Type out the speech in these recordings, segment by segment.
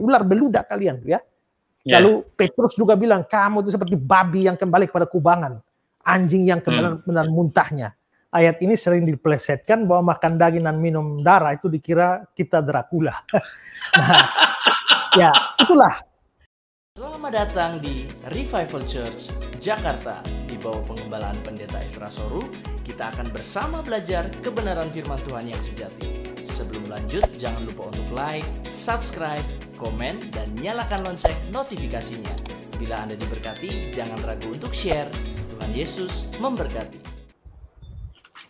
ular beludak kalian, ya. Ya. Lalu Petrus juga bilang, kamu itu seperti babi yang kembali kepada kubangan, anjing yang benar-benar muntahnya. Ayat ini sering dipelesetkan bahwa makan daging dan minum darah itu dikira kita Dracula. Nah, ya itulah. Selamat datang di Revival Church Jakarta. Di bawah pengembalaan Pendeta Ezra Soru, kita akan bersama belajar kebenaran firman Tuhan yang sejati. Sebelum lanjut, jangan lupa untuk like, subscribe, komen, dan nyalakan lonceng notifikasinya. Bila Anda diberkati, jangan ragu untuk share. Tuhan Yesus memberkati.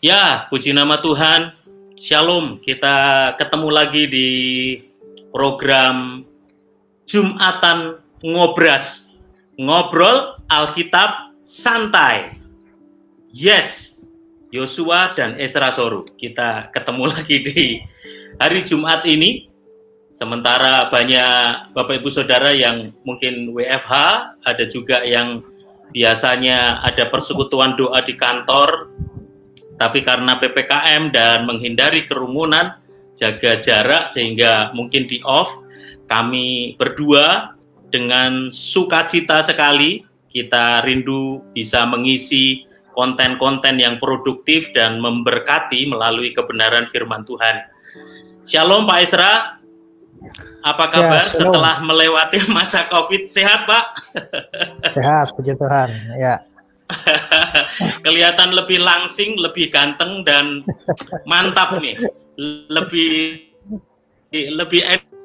Ya, puji nama Tuhan. Shalom, kita ketemu lagi di program Jumatan Ngobras. Ngobrol Alkitab santai. Yes, Yosua dan Ezra Soru. Kita ketemu lagi di hari Jumat ini. Sementara banyak Bapak Ibu Saudara yang mungkin WFH, ada juga yang biasanya ada persekutuan doa di kantor, tapi karena PPKM dan menghindari kerumunan, jaga jarak sehingga mungkin di off. Kami berdua dengan sukacita sekali, kita rindu bisa mengisi konten-konten yang produktif dan memberkati melalui kebenaran firman Tuhan. Shalom Pak Ezra, apa kabar setelah melewati masa COVID? Sehat Pak? Sehat, puji Tuhan. Ya. Kelihatan lebih langsing, lebih ganteng dan mantap nih. Lebih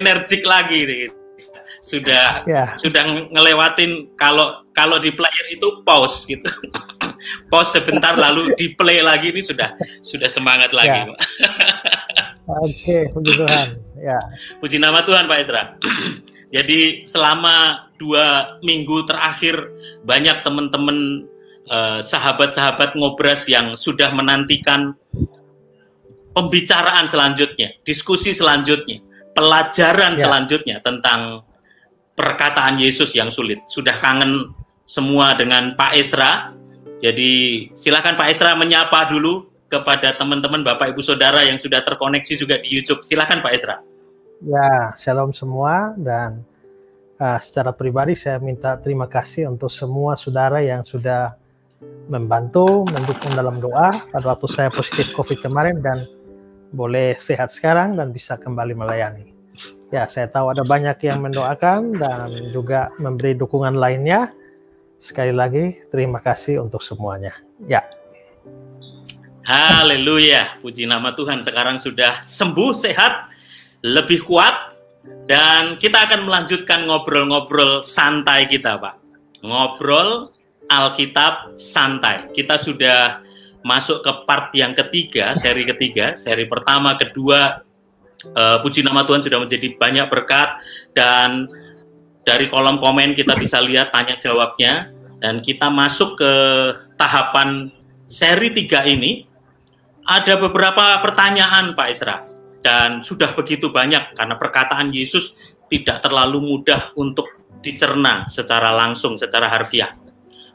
energik lagi nih. Sudah ngelewatin kalau di player itu pause gitu. Pause sebentar lalu di play lagi, ini sudah semangat lagi. Ya. Oke, puji Tuhan. Ya. Puji nama Tuhan Pak Ezra. Jadi selama 2 minggu terakhir banyak teman-teman sahabat-sahabat Ngobras yang sudah menantikan pembicaraan selanjutnya, diskusi selanjutnya, pelajaran selanjutnya tentang perkataan Yesus yang sulit. Sudah kangen semua dengan Pak Ezra. Jadi silakan Pak Ezra menyapa dulu kepada teman-teman Bapak Ibu Saudara yang sudah terkoneksi juga di YouTube. Silakan Pak Ezra. Ya, shalom semua, dan secara pribadi saya minta terima kasih untuk semua saudara yang sudah membantu, mendukung dalam doa pada waktu saya positif COVID kemarin dan boleh sehat sekarang dan bisa kembali melayani. Ya, saya tahu ada banyak yang mendoakan dan juga memberi dukungan lainnya. Sekali lagi, terima kasih untuk semuanya. Ya. Haleluya, puji nama Tuhan. Sekarang sudah sembuh, sehat, lebih kuat, dan kita akan melanjutkan ngobrol-ngobrol santai kita, Pak. Ngobrol Alkitab santai. Kita sudah masuk ke part yang ketiga, seri ketiga, seri pertama, kedua. Puji nama Tuhan sudah menjadi banyak berkat, dan dari kolom komen kita bisa lihat tanya jawabnya, dan kita masuk ke tahapan seri 3 ini. Ada beberapa pertanyaan Pak Ezra, dan sudah begitu banyak karena perkataan Yesus tidak terlalu mudah untuk dicerna secara langsung, secara harfiah.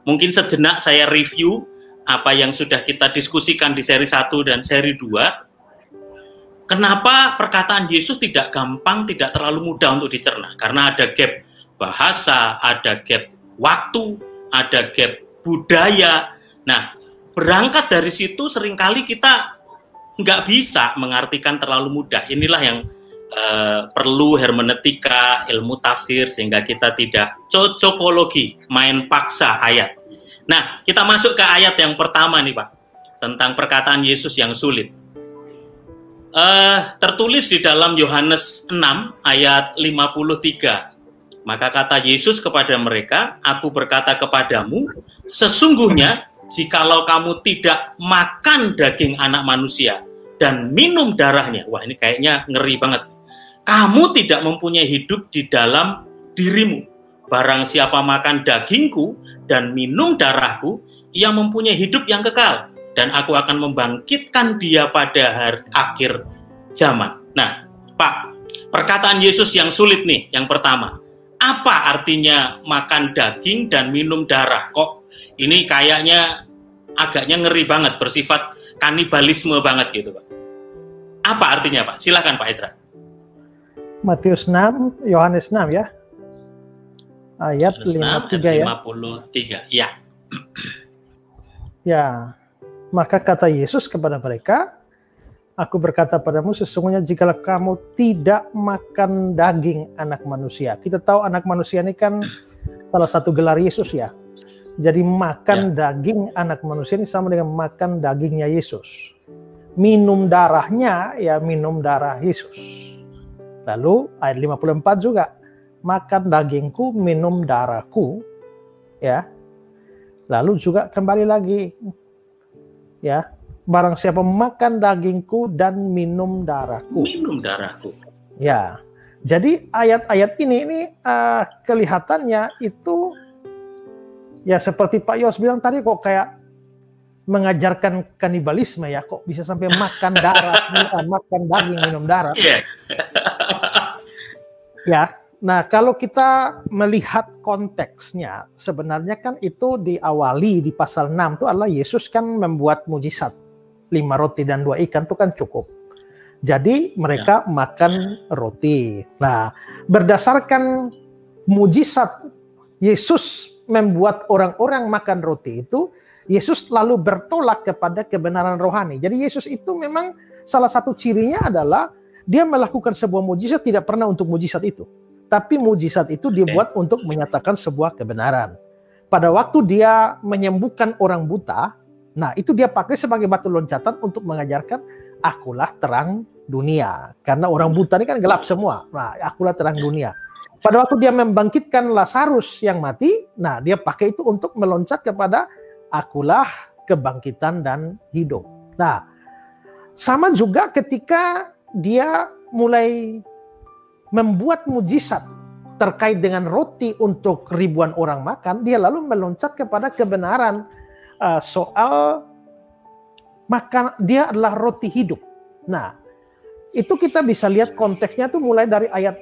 Mungkin sejenak saya review apa yang sudah kita diskusikan di seri 1 dan seri 2. Kenapa perkataan Yesus tidak gampang, tidak terlalu mudah untuk dicerna? Karena ada gap bahasa, ada gap waktu, ada gap budaya. Nah, berangkat dari situ seringkali kita nggak bisa mengartikan terlalu mudah. Inilah yang perlu hermeneutika, ilmu tafsir, sehingga kita tidak cocokologi, main paksa ayat. Nah, kita masuk ke ayat yang pertama nih Pak, tentang perkataan Yesus yang sulit. Tertulis di dalam Yohanes 6 ayat 53. Maka kata Yesus kepada mereka, aku berkata kepadamu, sesungguhnya jikalau kamu tidak makan daging anak manusia dan minum darahnya, wah ini kayaknya ngeri banget. Kamu tidak mempunyai hidup di dalam dirimu. Barang siapa makan dagingku dan minum darahku, ia mempunyai hidup yang kekal, dan aku akan membangkitkan dia pada hari akhir zaman. Nah, Pak, perkataan Yesus yang sulit nih, yang pertama. Apa artinya makan daging dan minum darah? Kok ini kayaknya agaknya ngeri banget, bersifat kanibalisme banget gitu, Pak. Apa artinya, Pak? Silakan Pak Ezra. Matius 6, Yohanes 6 ya. Ayat 53 ya. 53. Ya. Ya. Maka kata Yesus kepada mereka, aku berkata padamu sesungguhnya jikalau kamu tidak makan daging anak manusia. Kita tahu anak manusia ini kan salah satu gelar Yesus ya. Jadi makan daging anak manusia ini sama dengan makan dagingnya Yesus. Minum darahnya ya minum darah Yesus. Lalu ayat 54 juga, makan dagingku, minum darahku, ya. Lalu juga kembali lagi, ya, barang siapa makan dagingku dan minum darahku. Minum darahku. Ya, jadi ayat-ayat ini kelihatannya itu, ya seperti Pak Yos bilang tadi kok kayak mengajarkan kanibalisme ya, kok bisa sampai makan darah, makan daging, minum darah. Ya, nah kalau kita melihat konteksnya, sebenarnya kan itu diawali di pasal 6 itu adalah Yesus kan membuat mujizat. 5 roti dan 2 ikan itu kan cukup. Jadi mereka makan roti. Nah, berdasarkan mujizat Yesus membuat orang-orang makan roti itu, Yesus lalu bertolak kepada kebenaran rohani. Jadi Yesus itu memang salah satu cirinya adalah dia melakukan sebuah mujizat tidak pernah untuk mujizat itu. Tapi mujizat itu dibuat untuk menyatakan sebuah kebenaran. Pada waktu dia menyembuhkan orang buta, nah itu dia pakai sebagai batu loncatan untuk mengajarkan akulah terang dunia. Karena orang buta ini kan gelap semua. Nah, akulah terang dunia. Pada waktu dia membangkitkan Lazarus yang mati, nah dia pakai itu untuk meloncat kepada akulah kebangkitan dan hidup. Nah, sama juga ketika dia mulai membuat mujizat terkait dengan roti untuk ribuan orang makan, dia lalu meloncat kepada kebenaran soal makan, dia adalah roti hidup. Nah, itu kita bisa lihat konteksnya tuh mulai dari ayat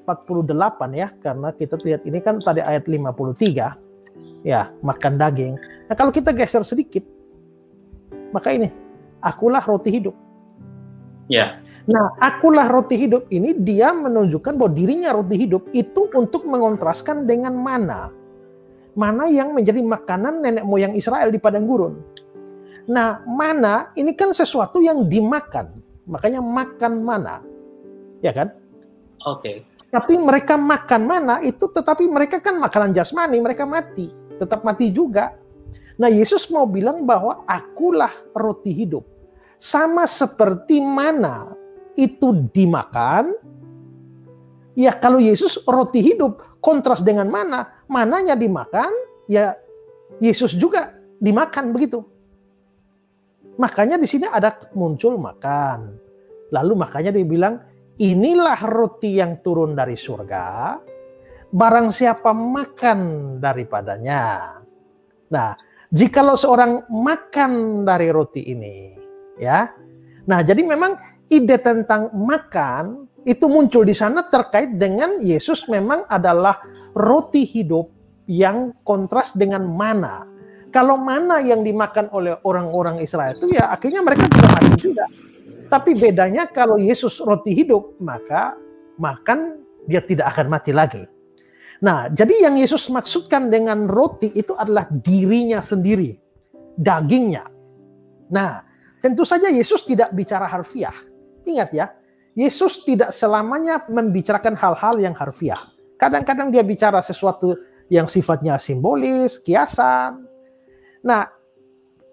48 ya, karena kita lihat ini kan tadi ayat 53, ya makan daging. Nah kalau kita geser sedikit, maka ini, akulah roti hidup. Ya. Nah, akulah roti hidup ini dia menunjukkan bahwa dirinya roti hidup itu untuk mengontraskan dengan mana. Mana yang menjadi makanan nenek moyang Israel di padang gurun. Nah, mana ini kan sesuatu yang dimakan. Makanya makan mana. Ya kan? Oke. Tapi mereka makan mana itu tetapi mereka kan makanan jasmani, mereka mati. Tetap mati juga. Nah, Yesus mau bilang bahwa akulah roti hidup. Sama seperti mana itu dimakan, ya kalau Yesus roti hidup kontras dengan mana, mananya dimakan, ya Yesus juga dimakan begitu. Makanya di sini ada muncul makan. Lalu makanya dia bilang, inilah roti yang turun dari surga, barang siapa makan daripadanya. Nah, jikalau seorang makan dari roti ini, ya. Nah, jadi memang ide tentang makan itu muncul di sana terkait dengan Yesus memang adalah roti hidup yang kontras dengan mana. Kalau mana yang dimakan oleh orang-orang Israel itu ya akhirnya mereka juga mati juga. Tapi bedanya kalau Yesus roti hidup, maka makan dia tidak akan mati lagi. Nah, jadi yang Yesus maksudkan dengan roti itu adalah dirinya sendiri, dagingnya. Nah, tentu saja Yesus tidak bicara harfiah. Ingat ya, Yesus tidak selamanya membicarakan hal-hal yang harfiah. Kadang-kadang dia bicara sesuatu yang sifatnya simbolis, kiasan. Nah,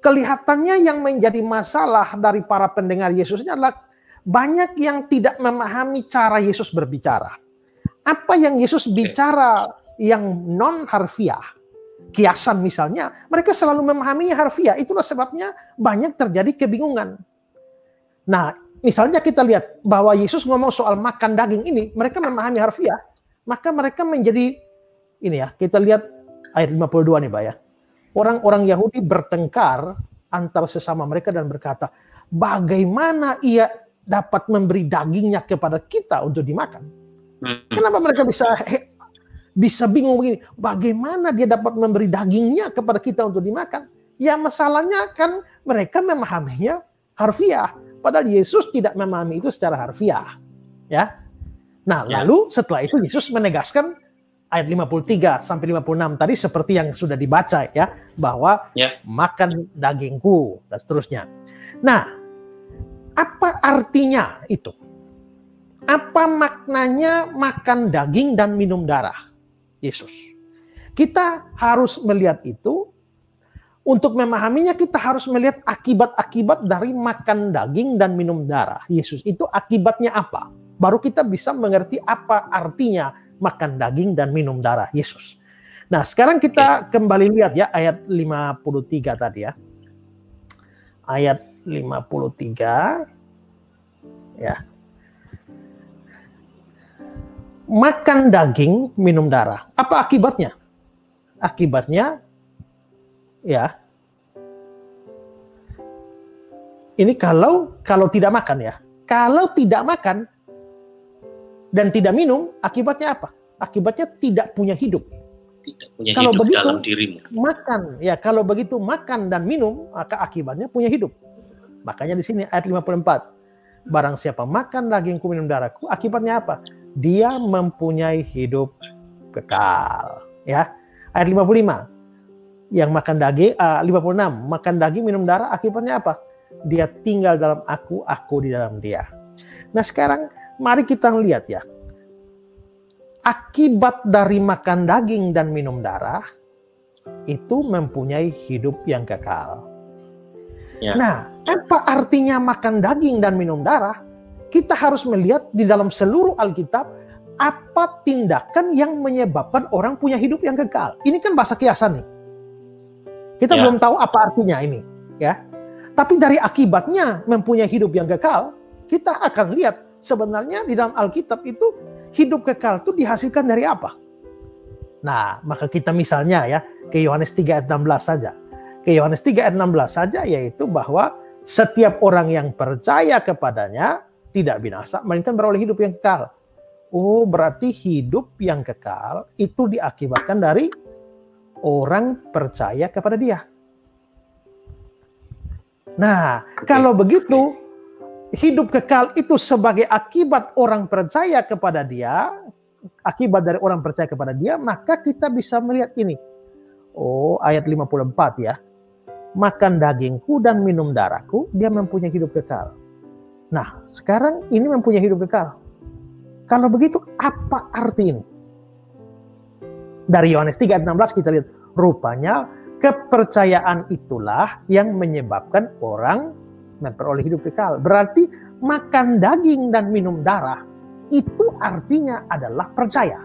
kelihatannya yang menjadi masalah dari para pendengar Yesus ini adalah banyak yang tidak memahami cara Yesus berbicara. Apa yang Yesus bicara yang non harfiah, kiasan misalnya, mereka selalu memahaminya harfiah. Itulah sebabnya banyak terjadi kebingungan. Nah, misalnya kita lihat bahwa Yesus ngomong soal makan daging ini, mereka memahami harfiah, maka mereka menjadi, ini ya, kita lihat ayat 52 nih Pak ya. Orang-orang Yahudi bertengkar antar sesama mereka dan berkata, bagaimana ia dapat memberi dagingnya kepada kita untuk dimakan? Kenapa mereka bisa bingung begini? Bagaimana dia dapat memberi dagingnya kepada kita untuk dimakan? Ya masalahnya kan mereka memahaminya harfiah. Padahal Yesus tidak memahami itu secara harfiah. Ya. Nah, lalu setelah itu Yesus menegaskan ayat 53 sampai 56 tadi seperti yang sudah dibaca ya, bahwa makan dagingku dan seterusnya. Nah, apa artinya itu? Apa maknanya makan daging dan minum darah Yesus? Kita harus melihat itu. Untuk memahaminya kita harus melihat akibat-akibat dari makan daging dan minum darah Yesus. Itu akibatnya apa? Baru kita bisa mengerti apa artinya makan daging dan minum darah Yesus. Nah, sekarang kita kembali lihat ya ayat 53 tadi ya. Ayat 53 ya. Makan daging, minum darah. Apa akibatnya? Akibatnya ya. Ini kalau tidak makan ya. Kalau tidak makan dan tidak minum, akibatnya apa? Akibatnya tidak punya hidup. Tidak punya kalau hidup begitu, dalam dirimu. Makan ya, kalau begitu makan dan minum, maka akibatnya punya hidup. Makanya di sini ayat 54. Barang siapa makan dagingku, minum darahku, akibatnya apa? Dia mempunyai hidup kekal. Ya. Ayat 55. Yang makan daging, 56, makan daging, minum darah, akibatnya apa? Dia tinggal dalam aku di dalam dia. Nah sekarang mari kita lihat ya. Akibat dari makan daging dan minum darah, itu mempunyai hidup yang kekal. Ya. Nah, apa artinya makan daging dan minum darah? Kita harus melihat di dalam seluruh Alkitab, apa tindakan yang menyebabkan orang punya hidup yang kekal. Ini kan bahasa kiasan nih. Kita belum tahu apa artinya ini, ya. Tapi dari akibatnya mempunyai hidup yang kekal, kita akan lihat sebenarnya di dalam Alkitab itu hidup kekal itu dihasilkan dari apa? Nah, maka kita misalnya ya ke Yohanes 3 ayat 16 saja. Ke Yohanes 3 ayat 16 saja, yaitu bahwa setiap orang yang percaya kepadanya tidak binasa, melainkan beroleh hidup yang kekal. Oh, berarti hidup yang kekal itu diakibatkan dari orang percaya kepada dia. Nah, kalau begitu, hidup kekal itu sebagai akibat orang percaya kepada dia, akibat dari orang percaya kepada dia, maka kita bisa melihat ini. Oh, ayat 54 ya. Makan dagingku dan minum darahku, dia mempunyai hidup kekal. Nah, sekarang ini mempunyai hidup kekal. Kalau begitu, apa arti ini? Dari Yohanes 3 ayat 16 kita lihat, rupanya kepercayaan itulah yang menyebabkan orang memperoleh hidup kekal. Berarti makan daging dan minum darah itu artinya adalah percaya.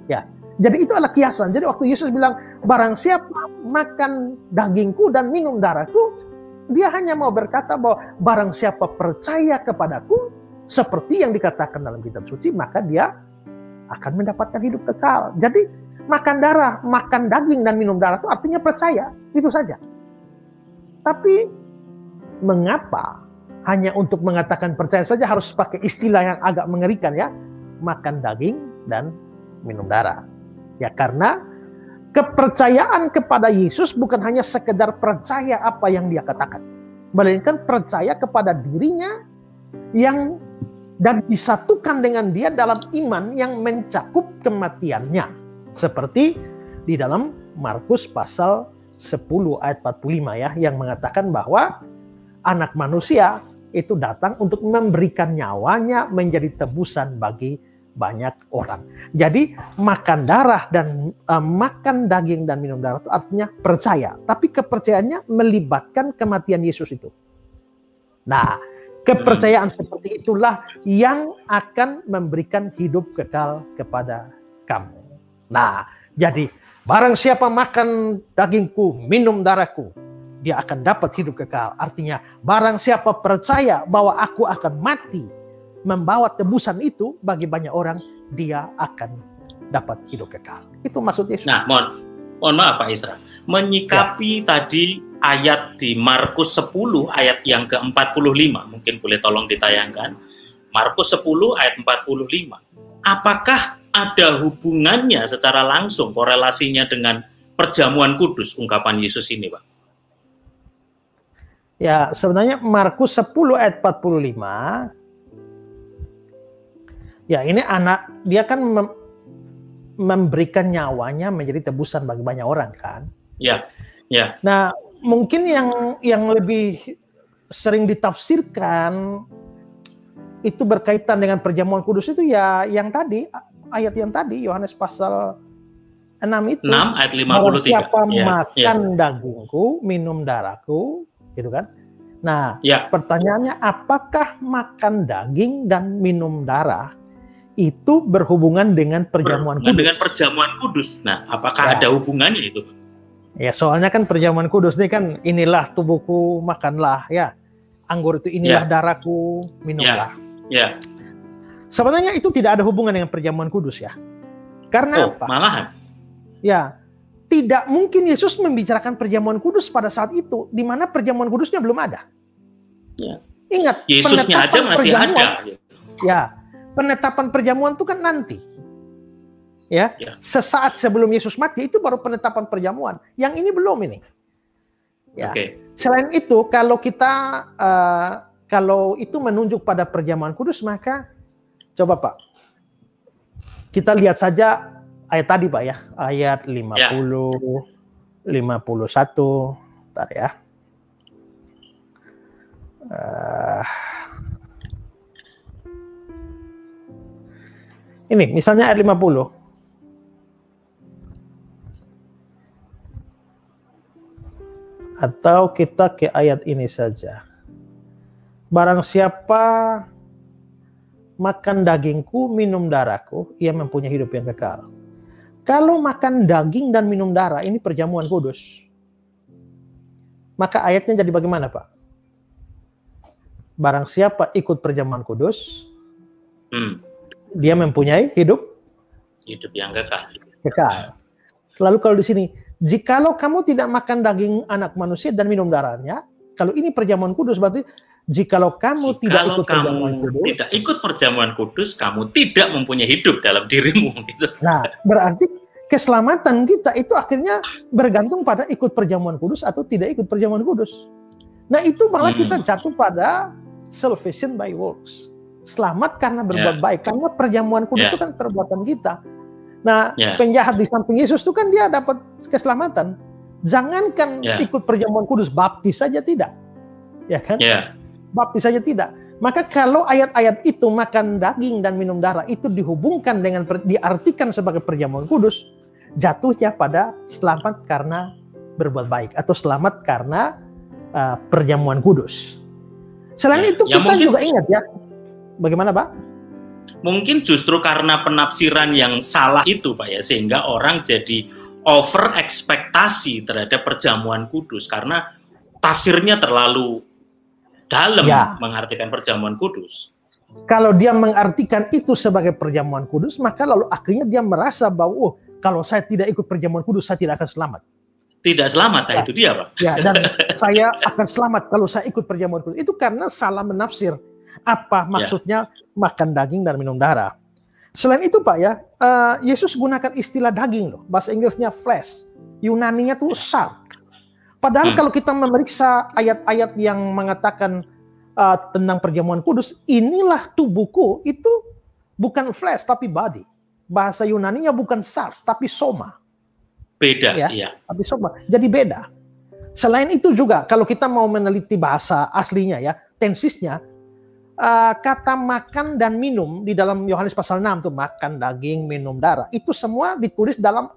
Ya, jadi itu adalah kiasan. Jadi waktu Yesus bilang, barang siapa makan dagingku dan minum darahku, dia hanya mau berkata bahwa barang siapa percaya kepadaku, seperti yang dikatakan dalam kitab suci, maka dia akan mendapatkan hidup kekal. Jadi makan darah, makan daging dan minum darah itu artinya percaya, itu saja. Tapi mengapa hanya untuk mengatakan percaya saja harus pakai istilah yang agak mengerikan ya, makan daging dan minum darah? Ya karena kepercayaan kepada Yesus bukan hanya sekedar percaya apa yang dia katakan, melainkan percaya kepada dirinya yang dan disatukan dengan dia dalam iman yang mencakup kematiannya. Seperti di dalam Markus pasal 10 ayat 45 ya, yang mengatakan bahwa anak manusia itu datang untuk memberikan nyawanya menjadi tebusan bagi banyak orang. Jadi makan darah dan makan daging dan minum darah itu artinya percaya. Tapi kepercayaannya melibatkan kematian Yesus itu. Nah, kepercayaan seperti itulah yang akan memberikan hidup kekal kepada kamu. Nah, jadi barang siapa makan dagingku, minum darahku, dia akan dapat hidup kekal. Artinya, barang siapa percaya bahwa aku akan mati, membawa tebusan itu bagi banyak orang, dia akan dapat hidup kekal. Itu maksud Yesus. Nah, mohon maaf Pak Isra, menyikapi tadi ayat di Markus 10 ayat yang ke-45, mungkin boleh tolong ditayangkan. Markus 10 ayat 45. Apakah ada hubungannya secara langsung, korelasinya dengan perjamuan kudus, ungkapan Yesus ini, Pak? Ya, sebenarnya Markus 10 ayat 45 Ya, ini anak, dia kan memberikan nyawanya menjadi tebusan bagi banyak orang kan. Ya, ya. Nah, mungkin yang lebih sering ditafsirkan itu berkaitan dengan perjamuan kudus itu ya yang tadi, ayat yang tadi, Yohanes pasal 6 itu. 6 ayat 53. Barang siapa Ya, makan dagingku, minum darahku, gitu kan. Nah, ya. pertanyaannya, apakah makan daging dan minum darah itu berhubungan dengan perjamuan kudus? Dengan perjamuan kudus. Nah, apakah ada hubungannya itu? Ya, soalnya kan perjamuan kudus ini kan, inilah tubuhku, makanlah, ya. Anggur itu inilah darahku, minumlah. Ya. Sebenarnya itu tidak ada hubungan dengan perjamuan kudus ya. Karena apa? Malahan. Ya, tidak mungkin Yesus membicarakan perjamuan kudus pada saat itu, di mana perjamuan kudusnya belum ada. Ya. Ingat, Yesusnya aja masih ada. Ya, penetapan perjamuan itu kan nanti. Ya, sesaat sebelum Yesus mati itu baru penetapan perjamuan. Yang ini belum ini. Ya. Selain itu, kalau kita kalau itu menunjuk pada perjamuan kudus, maka coba Pak, kita lihat saja ayat tadi Pak ya, ayat 50, 51, bentar ya. Ini misalnya ayat 50. Atau kita ke ayat ini saja. Barang siapa makan dagingku, minum darahku, ia mempunyai hidup yang kekal. Kalau makan daging dan minum darah, ini perjamuan kudus. Maka ayatnya jadi bagaimana Pak? Barang siapa ikut perjamuan kudus, dia mempunyai hidup yang kekal. Lalu kalau di sini, jikalau kamu tidak makan daging anak manusia dan minum darahnya, kalau ini perjamuan kudus berarti jikalau kamu tidak ikut perjamuan kudus, kamu tidak mempunyai hidup dalam dirimu. Gitu. Nah, berarti keselamatan kita itu akhirnya bergantung pada ikut perjamuan kudus atau tidak ikut perjamuan kudus. Nah, itu malah kita jatuh pada salvation by works. Selamat karena berbuat baik. Karena perjamuan kudus itu kan perbuatan kita. Nah, penjahat di samping Yesus itu kan dia dapat keselamatan. Jangankan ikut perjamuan kudus, baptis saja tidak. Ya kan? Baptis saja tidak. Maka kalau ayat-ayat itu makan daging dan minum darah itu dihubungkan dengan diartikan sebagai perjamuan kudus, jatuhnya pada selamat karena berbuat baik atau selamat karena perjamuan kudus. Selain itu kita juga ingat ya. Bagaimana Pak? Mungkin justru karena penafsiran yang salah itu Pak ya, sehingga orang jadi over ekspektasi terhadap perjamuan kudus karena tafsirnya terlalu dalam mengartikan perjamuan kudus. Kalau dia mengartikan itu sebagai perjamuan kudus, maka lalu akhirnya dia merasa bahwa kalau saya tidak ikut perjamuan kudus, saya tidak akan selamat. Tidak selamat, nah itu dia Pak. Ya, dan saya akan selamat kalau saya ikut perjamuan kudus. Itu karena salah menafsir apa maksudnya makan daging dan minum darah. Selain itu Pak ya, Yesus gunakan istilah daging loh. Bahasa Inggrisnya flesh, Yunaninya tuh shark. Padahal kalau kita memeriksa ayat-ayat yang mengatakan tentang perjamuan kudus, inilah tubuhku, itu bukan flesh tapi body. Bahasa Yunaninya bukan shark tapi soma. Beda tapi soma. Jadi beda. Selain itu juga kalau kita mau meneliti bahasa aslinya ya, tensisnya, kata makan dan minum di dalam Yohanes pasal 6 tuh, makan daging, minum darah, itu semua ditulis dalam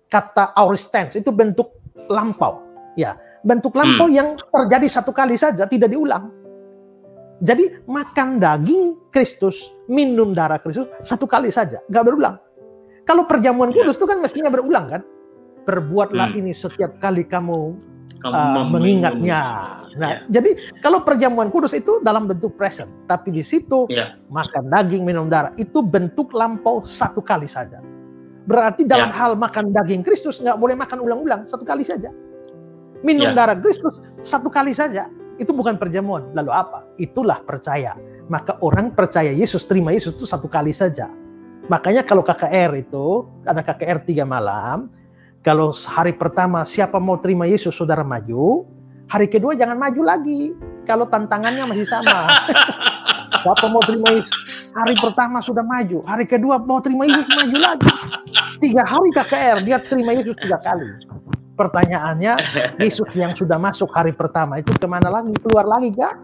kata aorist tense, itu bentuk lampau. Ya, bentuk lampau yang terjadi satu kali saja, tidak diulang. Jadi makan daging Kristus, minum darah Kristus satu kali saja, nggak berulang. Kalau perjamuan kudus itu kan mestinya berulang kan? Perbuatlah ini setiap kali kamu mengingatnya. Nah, jadi kalau perjamuan kudus itu dalam bentuk present, tapi di situ makan daging, minum darah itu bentuk lampau satu kali saja. Berarti dalam hal makan daging Kristus nggak boleh makan ulang-ulang, satu kali saja. Minum darah Kristus satu kali saja, itu bukan perjamuan. Lalu apa? Itulah percaya. Maka orang percaya Yesus, terima Yesus itu satu kali saja. Makanya kalau KKR itu ada KKR 3 malam. Kalau hari pertama siapa mau terima Yesus, saudara maju. Hari kedua jangan maju lagi. Kalau tantangannya masih sama. Siapa mau terima Yesus? Hari pertama sudah maju, hari kedua mau terima Yesus maju lagi. 3 hari KKR dia terima Yesus 3 kali. Pertanyaannya, Yesus yang sudah masuk hari pertama itu kemana lagi? Keluar lagi kah?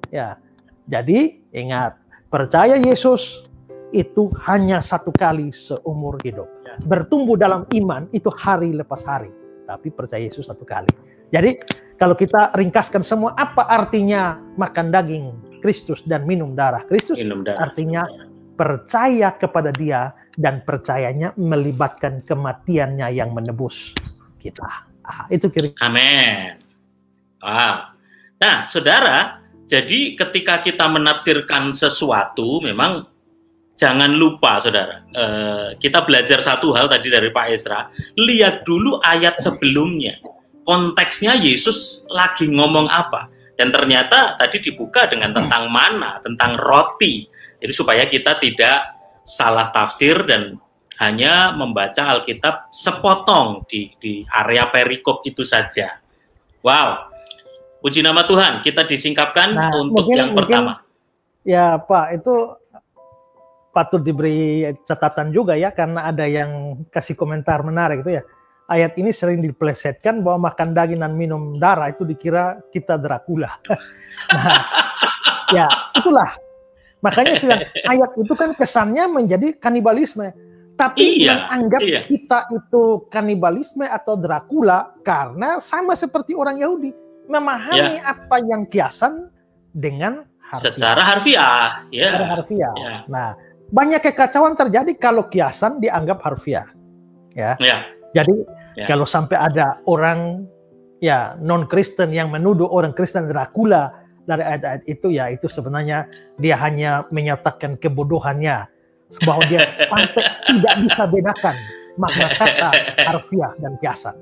Ya, jadi ingat, percaya Yesus itu hanya 1 kali seumur hidup. Bertumbuh dalam iman itu hari lepas hari, tapi percaya Yesus 1 kali. Jadi kalau kita ringkaskan semua, apa artinya makan daging Kristus dan minum darah Kristus? Artinya percaya kepada Dia, dan percayanya melibatkan kematiannya yang menebus kita. Itu kira. Amin. Nah, saudara, jadi ketika kita menafsirkan sesuatu, memang jangan lupa, saudara, kita belajar satu hal tadi dari Pak Ezra. Lihat dulu ayat sebelumnya. Konteksnya Yesus lagi ngomong apa. Dan ternyata tadi dibuka dengan tentang mana, tentang roti. Jadi supaya kita tidak salah tafsir dan hanya membaca Alkitab sepotong di area perikop itu saja. Wow, puji nama Tuhan, kita disingkapkan untuk yang pertama. Ya Pak, itu patut diberi catatan juga ya, karena ada yang kasih komentar menarik itu ya. Ayat ini sering dipelesetkan bahwa makan daging dan minum darah itu dikira kita Dracula. Nah, ya itulah. Makanya sedang ayat itu kan kesannya menjadi kanibalisme. Tapi menganggap kita itu kanibalisme atau Dracula karena sama seperti orang Yahudi. Memahami apa yang kiasan dengan harfiah. Secara harfiah. Secara harfiah. Nah, banyak kekacauan terjadi kalau kiasan dianggap harfiah. Jadi kalau sampai ada orang non-Kristen yang menuduh orang Kristen Dracula dari ayat-ayat itu, ya itu sebenarnya dia hanya menyatakan kebodohannya, bahwa dia sampai tidak bisa bedakan makna kata harfiah dan kiasan.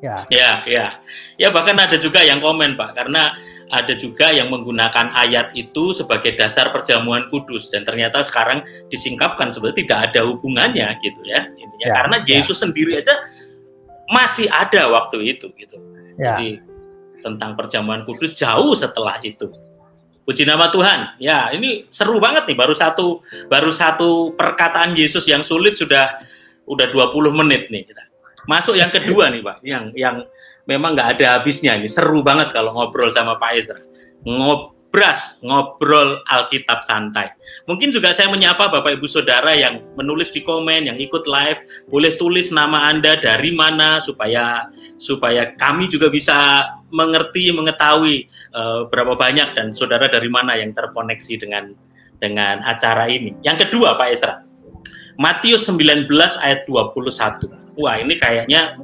Ya bahkan ada juga yang komen Pak, karena ada juga yang menggunakan ayat itu sebagai dasar perjamuan kudus, dan ternyata sekarang disingkapkan sebenarnya tidak ada hubungannya gitu ya. Karena Yesus sendiri aja masih ada waktu itu gitu. Jadi tentang perjamuan kudus jauh setelah itu. Puji nama Tuhan. Ya, ini seru banget nih, baru satu perkataan Yesus yang sulit udah 20 menit nih kita. Masuk yang kedua nih Pak, yang memang nggak ada habisnya. Ini seru banget kalau ngobrol sama Pak Ezra. Ngobrol Alkitab santai. Mungkin juga saya menyapa Bapak Ibu Saudara yang menulis di komen, yang ikut live, boleh tulis nama Anda dari mana supaya kami juga bisa mengetahui berapa banyak dan saudara dari mana yang terkoneksi dengan acara ini. Yang kedua Pak Ezra, Matius 19 ayat 21. Wah, ini kayaknya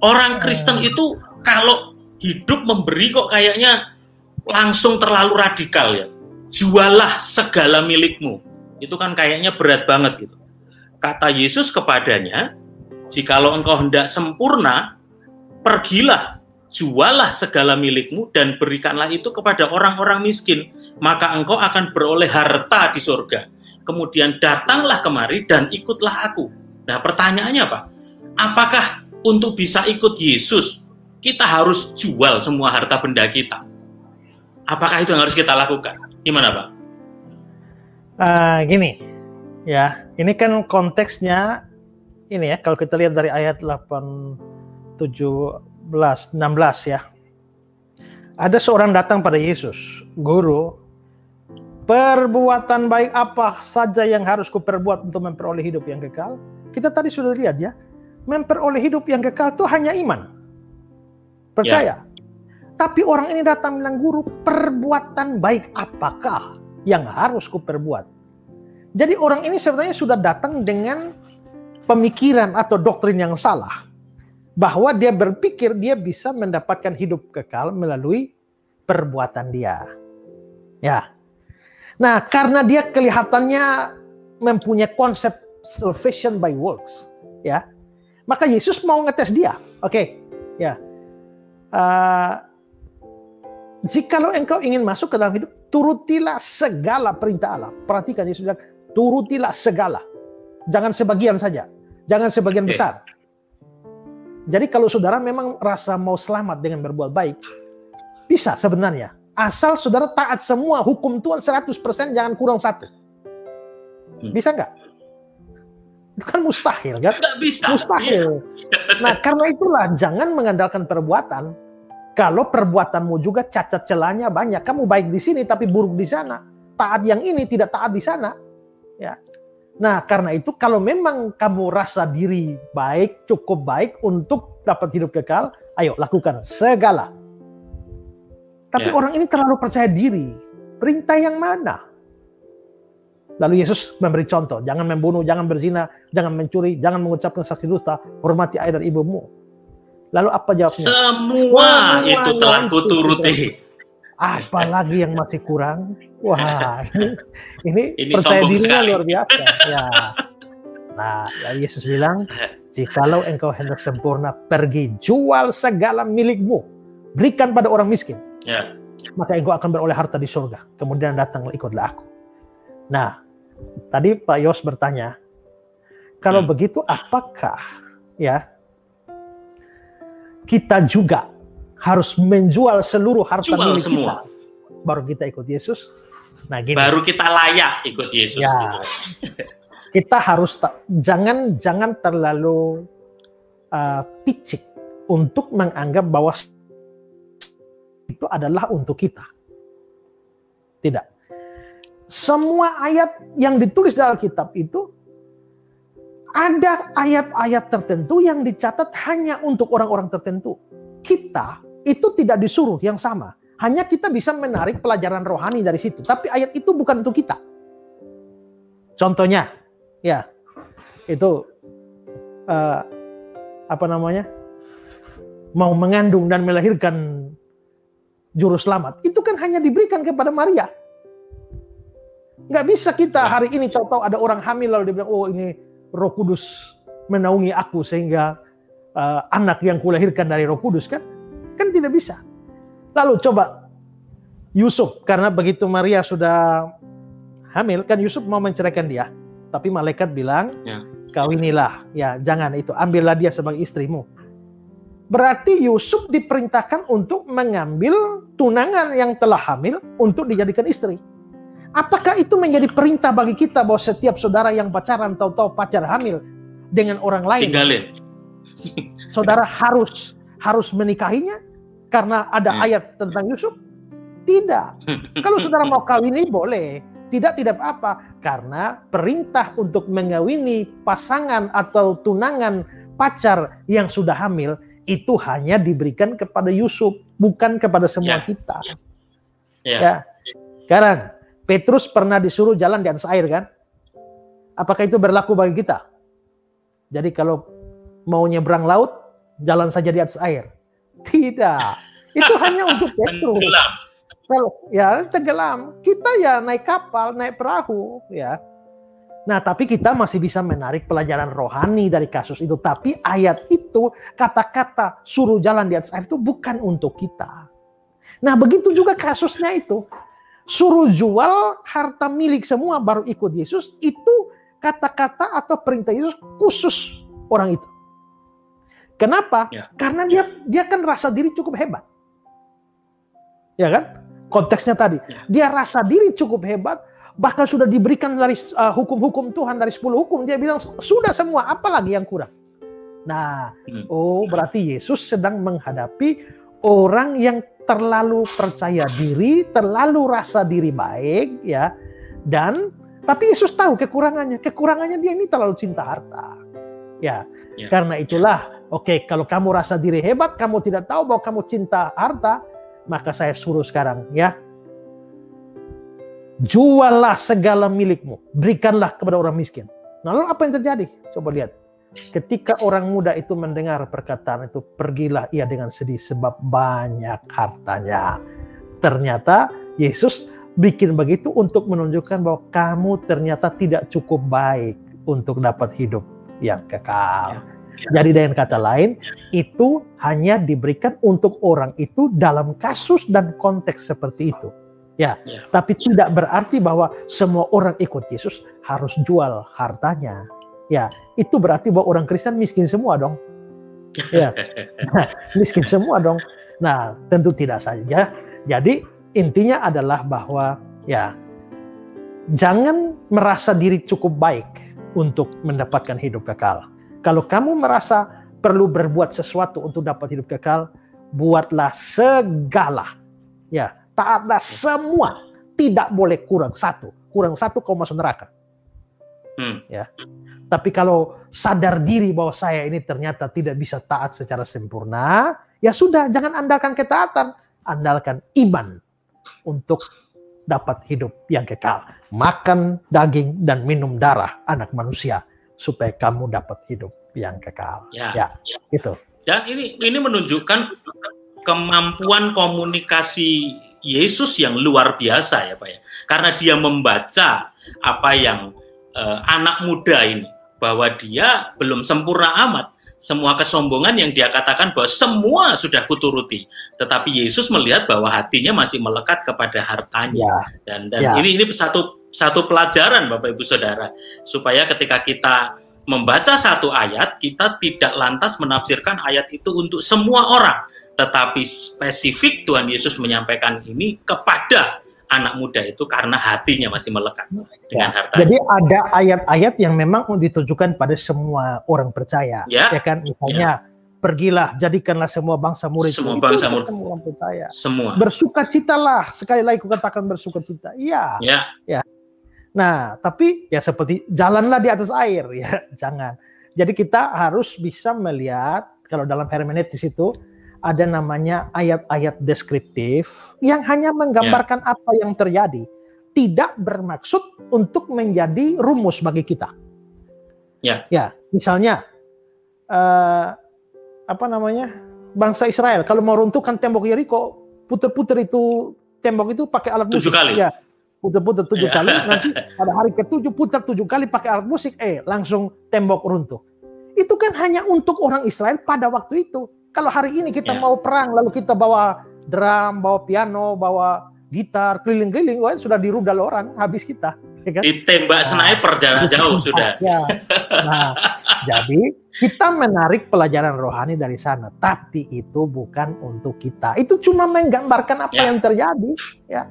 orang Kristen itu kalau hidup memberi kok kayaknya langsung terlalu radikal ya. Jualah segala milikmu. Itu kan kayaknya berat banget gitu. Kata Yesus kepadanya, jikalau engkau hendak sempurna, pergilah, jualah segala milikmu dan berikanlah itu kepada orang-orang miskin, maka engkau akan beroleh harta di surga. Kemudian datanglah kemari dan ikutlah aku. Nah, pertanyaannya Pak, apakah untuk bisa ikut Yesus kita harus jual semua harta benda kita? Apakah itu yang harus kita lakukan? Gimana Pak? Gini, ya, ini kan konteksnya ini ya, kalau kita lihat dari ayat 8, 17, 16 ya. Ada seorang datang pada Yesus, Guru, perbuatan baik apa saja yang harus kuperbuat untuk memperoleh hidup yang kekal? Kita tadi sudah lihat ya, memperoleh hidup yang kekal itu hanya iman, percaya. Tapi orang ini datang bilang, Guru, perbuatan baik apakah yang harus kuperbuat? Jadi orang ini sebenarnya sudah datang dengan pemikiran atau doktrin yang salah. Bahwa dia berpikir dia bisa mendapatkan hidup kekal melalui perbuatan dia. Ya. Nah, karena dia kelihatannya mempunyai konsep salvation by works. Ya. Maka Yesus mau ngetes dia. Oke. Ya. Jikalau engkau ingin masuk ke dalam hidup, turutilah segala perintah Allah. Perhatikan Yesus bilang, turutilah segala. Jangan sebagian saja. Jangan sebagian besar. Jadi kalau saudara memang rasa mau selamat dengan berbuat baik, bisa sebenarnya. asal saudara taat semua hukum Tuhan 100%, jangan kurang satu. Bisa nggak? Itu kan mustahil kan? Nggak bisa. Mustahil. Nah, karena itulah jangan mengandalkan perbuatan. Kalau perbuatanmu juga cacat celahnya banyak, kamu baik di sini tapi buruk di sana. Taat yang ini tidak taat di sana. Ya. Nah, karena itu kalau memang kamu rasa diri baik, cukup baik untuk dapat hidup kekal, ayo lakukan segala. Tapi orang ini terlalu percaya diri. Perintah yang mana? Lalu Yesus memberi contoh, jangan membunuh, jangan berzina, jangan mencuri, jangan mengucapkan saksi dusta, hormati ayah dan ibumu. Lalu apa jawabnya? Semua itu telah kuturuti. Apalagi yang masih kurang? Wah, ini percaya dirinya sekali. Luar biasa. Ya. Nah, lalu Yesus bilang, jikalau engkau hendak sempurna, pergi jual segala milikmu, berikan pada orang miskin. Ya. Maka engkau akan beroleh harta di surga. Kemudian datanglah ikutlah aku. Nah, tadi Pak Yos bertanya, kalau begitu apakah ya kita juga harus menjual seluruh harta milik kita baru kita ikut Yesus? Nah, gini. Baru kita layak ikut Yesus. Ya. Kita harus jangan terlalu picik untuk menganggap bahwa itu adalah untuk kita. Tidak. Semua ayat yang ditulis dalam kitab itu ada ayat-ayat tertentu yang dicatat hanya untuk orang-orang tertentu. Kita itu tidak disuruh yang sama. Hanya kita bisa menarik pelajaran rohani dari situ. Tapi ayat itu bukan untuk kita. Contohnya, ya, itu mau mengandung dan melahirkan juru selamat, itu kan hanya diberikan kepada Maria. Nggak bisa kita hari ini tahu-tahu ada orang hamil lalu dia bilang, oh ini Roh Kudus menaungi aku sehingga anak yang kulahirkan dari Roh Kudus, kan tidak bisa. Lalu coba Yusuf, karena begitu Maria sudah hamil, kan Yusuf mau menceraikan dia, tapi malaikat bilang, kawinilah, ya jangan itu, ambillah dia sebagai istrimu. Berarti Yusuf diperintahkan untuk mengambil tunangan yang telah hamil untuk dijadikan istri. Apakah itu menjadi perintah bagi kita bahwa setiap saudara yang pacaran tahu-tahu pacar hamil dengan orang lain, tinggalin. Saudara harus menikahinya karena ada ayat tentang Yusuf? Tidak. Kalau saudara mau kawini boleh, tidak apa-apa, karena perintah untuk mengawini pasangan atau tunangan pacar yang sudah hamil itu hanya diberikan kepada Yusuf, bukan kepada semua kita. Ya. Sekarang Petrus pernah disuruh jalan di atas air, kan? Apakah itu berlaku bagi kita? Jadi kalau mau nyebrang laut, jalan saja di atas air. Tidak. Itu hanya untuk Petrus. Kalau ya tenggelam, kita ya naik kapal, naik perahu, ya. Nah, tapi kita masih bisa menarik pelajaran rohani dari kasus itu. Tapi ayat itu, kata-kata suruh jalan di atas air itu bukan untuk kita. Nah, begitu juga kasusnya itu. Suruh jual harta milik semua baru ikut Yesus, itu kata-kata atau perintah Yesus khusus orang itu. Kenapa? Ya. Karena dia kan rasa diri cukup hebat. Ya kan? Konteksnya tadi. Dia rasa diri cukup hebat, bahkan sudah diberikan dari hukum-hukum Tuhan, dari 10 hukum. Dia bilang, sudah semua, apalagi yang kurang. Nah, berarti Yesus sedang menghadapi orang yang terlalu percaya diri, terlalu rasa diri baik, ya. Tapi Yesus tahu kekurangannya. Kekurangannya dia ini terlalu cinta harta. Ya. Karena itulah, kalau kamu rasa diri hebat, kamu tidak tahu bahwa kamu cinta harta, maka saya suruh sekarang, ya. Juallah segala milikmu, berikanlah kepada orang miskin. Lalu apa yang terjadi? Coba lihat. Ketika orang muda itu mendengar perkataan itu, pergilah ia dengan sedih sebab banyak hartanya. Ternyata Yesus bikin begitu untuk menunjukkan bahwa kamu ternyata tidak cukup baik untuk dapat hidup yang kekal. Jadi dengan kata lain, itu hanya diberikan untuk orang itu dalam kasus dan konteks seperti itu. Ya, tapi tidak berarti bahwa semua orang ikut Yesus harus jual hartanya. Ya, itu berarti bahwa orang Kristen miskin semua dong. Ya, miskin semua dong. Nah, tentu tidak saja. Jadi intinya adalah bahwa ya jangan merasa diri cukup baik untuk mendapatkan hidup kekal. Kalau kamu merasa perlu berbuat sesuatu untuk dapat hidup kekal, buatlah segala. Ya, taatlah semua. Tidak boleh kurang satu. Kurang satu kau masuk neraka. Ya. Tapi kalau sadar diri bahwa saya ini ternyata tidak bisa taat secara sempurna, ya sudah, jangan andalkan ketaatan, andalkan iman untuk dapat hidup yang kekal. Makan daging dan minum darah anak manusia supaya kamu dapat hidup yang kekal. Ya, gitu. Dan ini menunjukkan kemampuan komunikasi Yesus yang luar biasa ya Pak ya. Karena dia membaca apa yang anak muda ini, bahwa dia belum sempurna amat. Semua kesombongan yang dia katakan bahwa semua sudah kuturuti, tetapi Yesus melihat bahwa hatinya masih melekat kepada hartanya. Dan ini satu pelajaran Bapak Ibu Saudara, supaya ketika kita membaca satu ayat, kita tidak lantas menafsirkan ayat itu untuk semua orang, tetapi spesifik Tuhan Yesus menyampaikan ini kepada anak muda itu karena hatinya masih melekat dengan harta. Jadi ada ayat-ayat yang memang ditujukan pada semua orang percaya, ya kan? Misalnya, pergilah, jadikanlah semua bangsa murid. Semua bangsa murid. Semua orang percaya. Semua. Bersukacitalah, sekali lagi kukatakan bersukacita. Iya. Ya. Nah, tapi ya seperti jalanlah di atas air, ya jangan. Jadi kita harus bisa melihat kalau dalam hermeneutis itu ada namanya ayat-ayat deskriptif yang hanya menggambarkan apa yang terjadi, tidak bermaksud untuk menjadi rumus bagi kita. Ya, misalnya bangsa Israel kalau mau runtuhkan tembok Yeriko, puter-puter itu tembok itu pakai alat musik. 7 kali. Ya, puter-puter 7 kali. Nanti pada hari ke-7 putar 7 kali pakai alat musik, langsung tembok runtuh. Itu kan hanya untuk orang Israel pada waktu itu. Kalau hari ini kita mau perang, lalu kita bawa drum, bawa piano, bawa gitar, keliling-keliling, sudah dirudal orang, habis kita. Ya kan? Ditembak sniper jarak jauh sudah. Ya. Nah, jadi kita menarik pelajaran rohani dari sana, tapi itu bukan untuk kita. Itu cuma menggambarkan apa yang terjadi. Ya.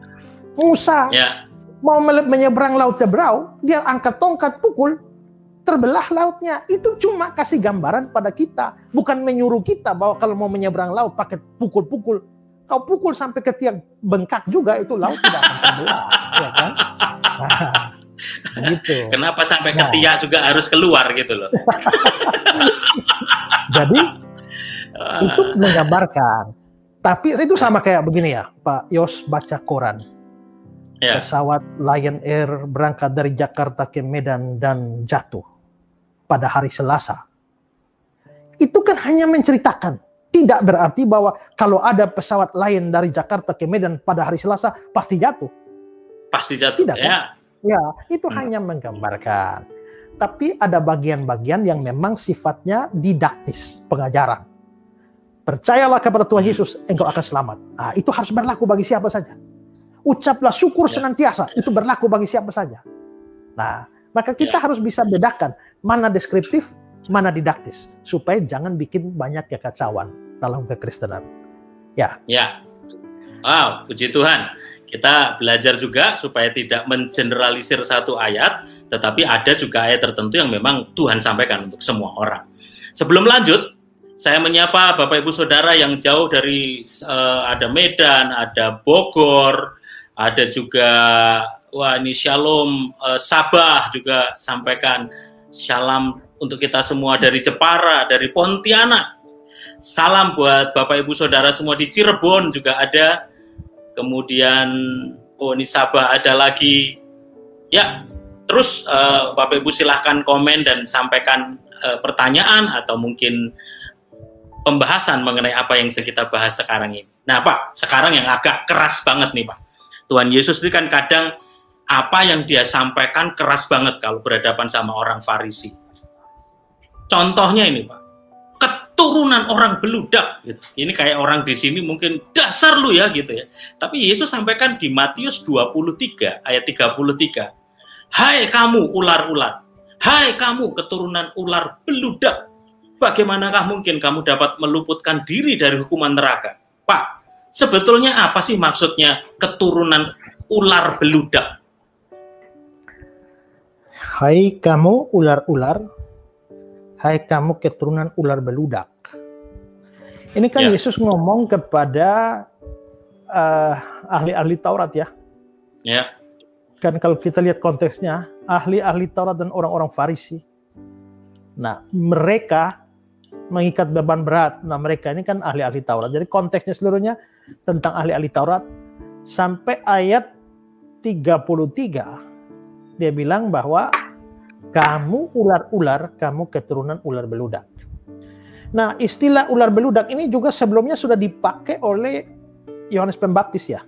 Musa mau menyeberang laut Tebrau, dia angkat tongkat pukul, terbelah lautnya. Itu cuma kasih gambaran pada kita, bukan menyuruh kita bahwa kalau mau menyeberang laut pakai pukul-pukul. Kau pukul sampai ke tiang bengkak juga, itu laut tidak akan terbelah, ya kan? Nah, gitu. Kenapa sampai ke tiang juga harus keluar gitu loh? Jadi itu menggambarkan. Tapi itu sama kayak begini ya, Pak Yos baca koran. Pesawat Lion Air berangkat dari Jakarta ke Medan dan jatuh pada hari Selasa. Itu kan hanya menceritakan. Tidak berarti bahwa kalau ada pesawat lain dari Jakarta ke Medan pada hari Selasa pasti jatuh. Pasti jatuh. Tidak, kan? Ya, itu hanya menggambarkan. Tapi ada bagian-bagian yang memang sifatnya didaktis, pengajaran. Percayalah kepada Tuhan Yesus, engkau akan selamat. Nah, itu harus berlaku bagi siapa saja. Ucaplah syukur senantiasa, itu berlaku bagi siapa saja. Nah, maka kita harus bisa bedakan mana deskriptif, mana didaktis, supaya jangan bikin banyak kekacauan dalam kekristenan. Ya. Wow, puji Tuhan. Kita belajar juga supaya tidak mengeneralisir satu ayat, tetapi ada juga ayat tertentu yang memang Tuhan sampaikan untuk semua orang. Sebelum lanjut, saya menyapa Bapak Ibu Saudara yang jauh dari ada Medan, ada Bogor, ada juga ini Shalom Sabah juga sampaikan shalom untuk kita semua dari Jepara, dari Pontianak. Salam buat Bapak Ibu Saudara semua di Cirebon juga ada. Kemudian ini Sabah ada lagi. Ya, terus Bapak Ibu silahkan komen dan sampaikan pertanyaan atau mungkin pembahasan mengenai apa yang kita bahas sekarang ini. Nah Pak, sekarang yang agak keras banget nih Pak. Tuhan Yesus ini kan kadang apa yang dia sampaikan keras banget kalau berhadapan sama orang Farisi. Contohnya ini Pak, keturunan orang beludak gitu. Ini kayak orang di sini mungkin dasar lu ya gitu ya. Tapi Yesus sampaikan di Matius 23 ayat 33. Hai kamu ular-ular, hai kamu keturunan ular beludak. Bagaimanakah mungkin kamu dapat meluputkan diri dari hukuman neraka? Pak, Sebetulnya apa sih maksudnya keturunan ular beludak? Hai kamu ular-ular, hai kamu keturunan ular beludak. Ini kan Yesus ngomong kepada ahli-ahli Taurat ya. Ya. Kan kalau kita lihat konteksnya, ahli-ahli Taurat dan orang-orang Farisi. Nah, mereka mengikat beban berat. Nah, mereka ini kan ahli-ahli Taurat. Jadi konteksnya seluruhnya tentang ahli-ahli Taurat. Sampai ayat 33, dia bilang bahwa kamu ular-ular, kamu keturunan ular beludak. Nah, istilah ular beludak ini juga sebelumnya sudah dipakai oleh Yohanes Pembaptis ya.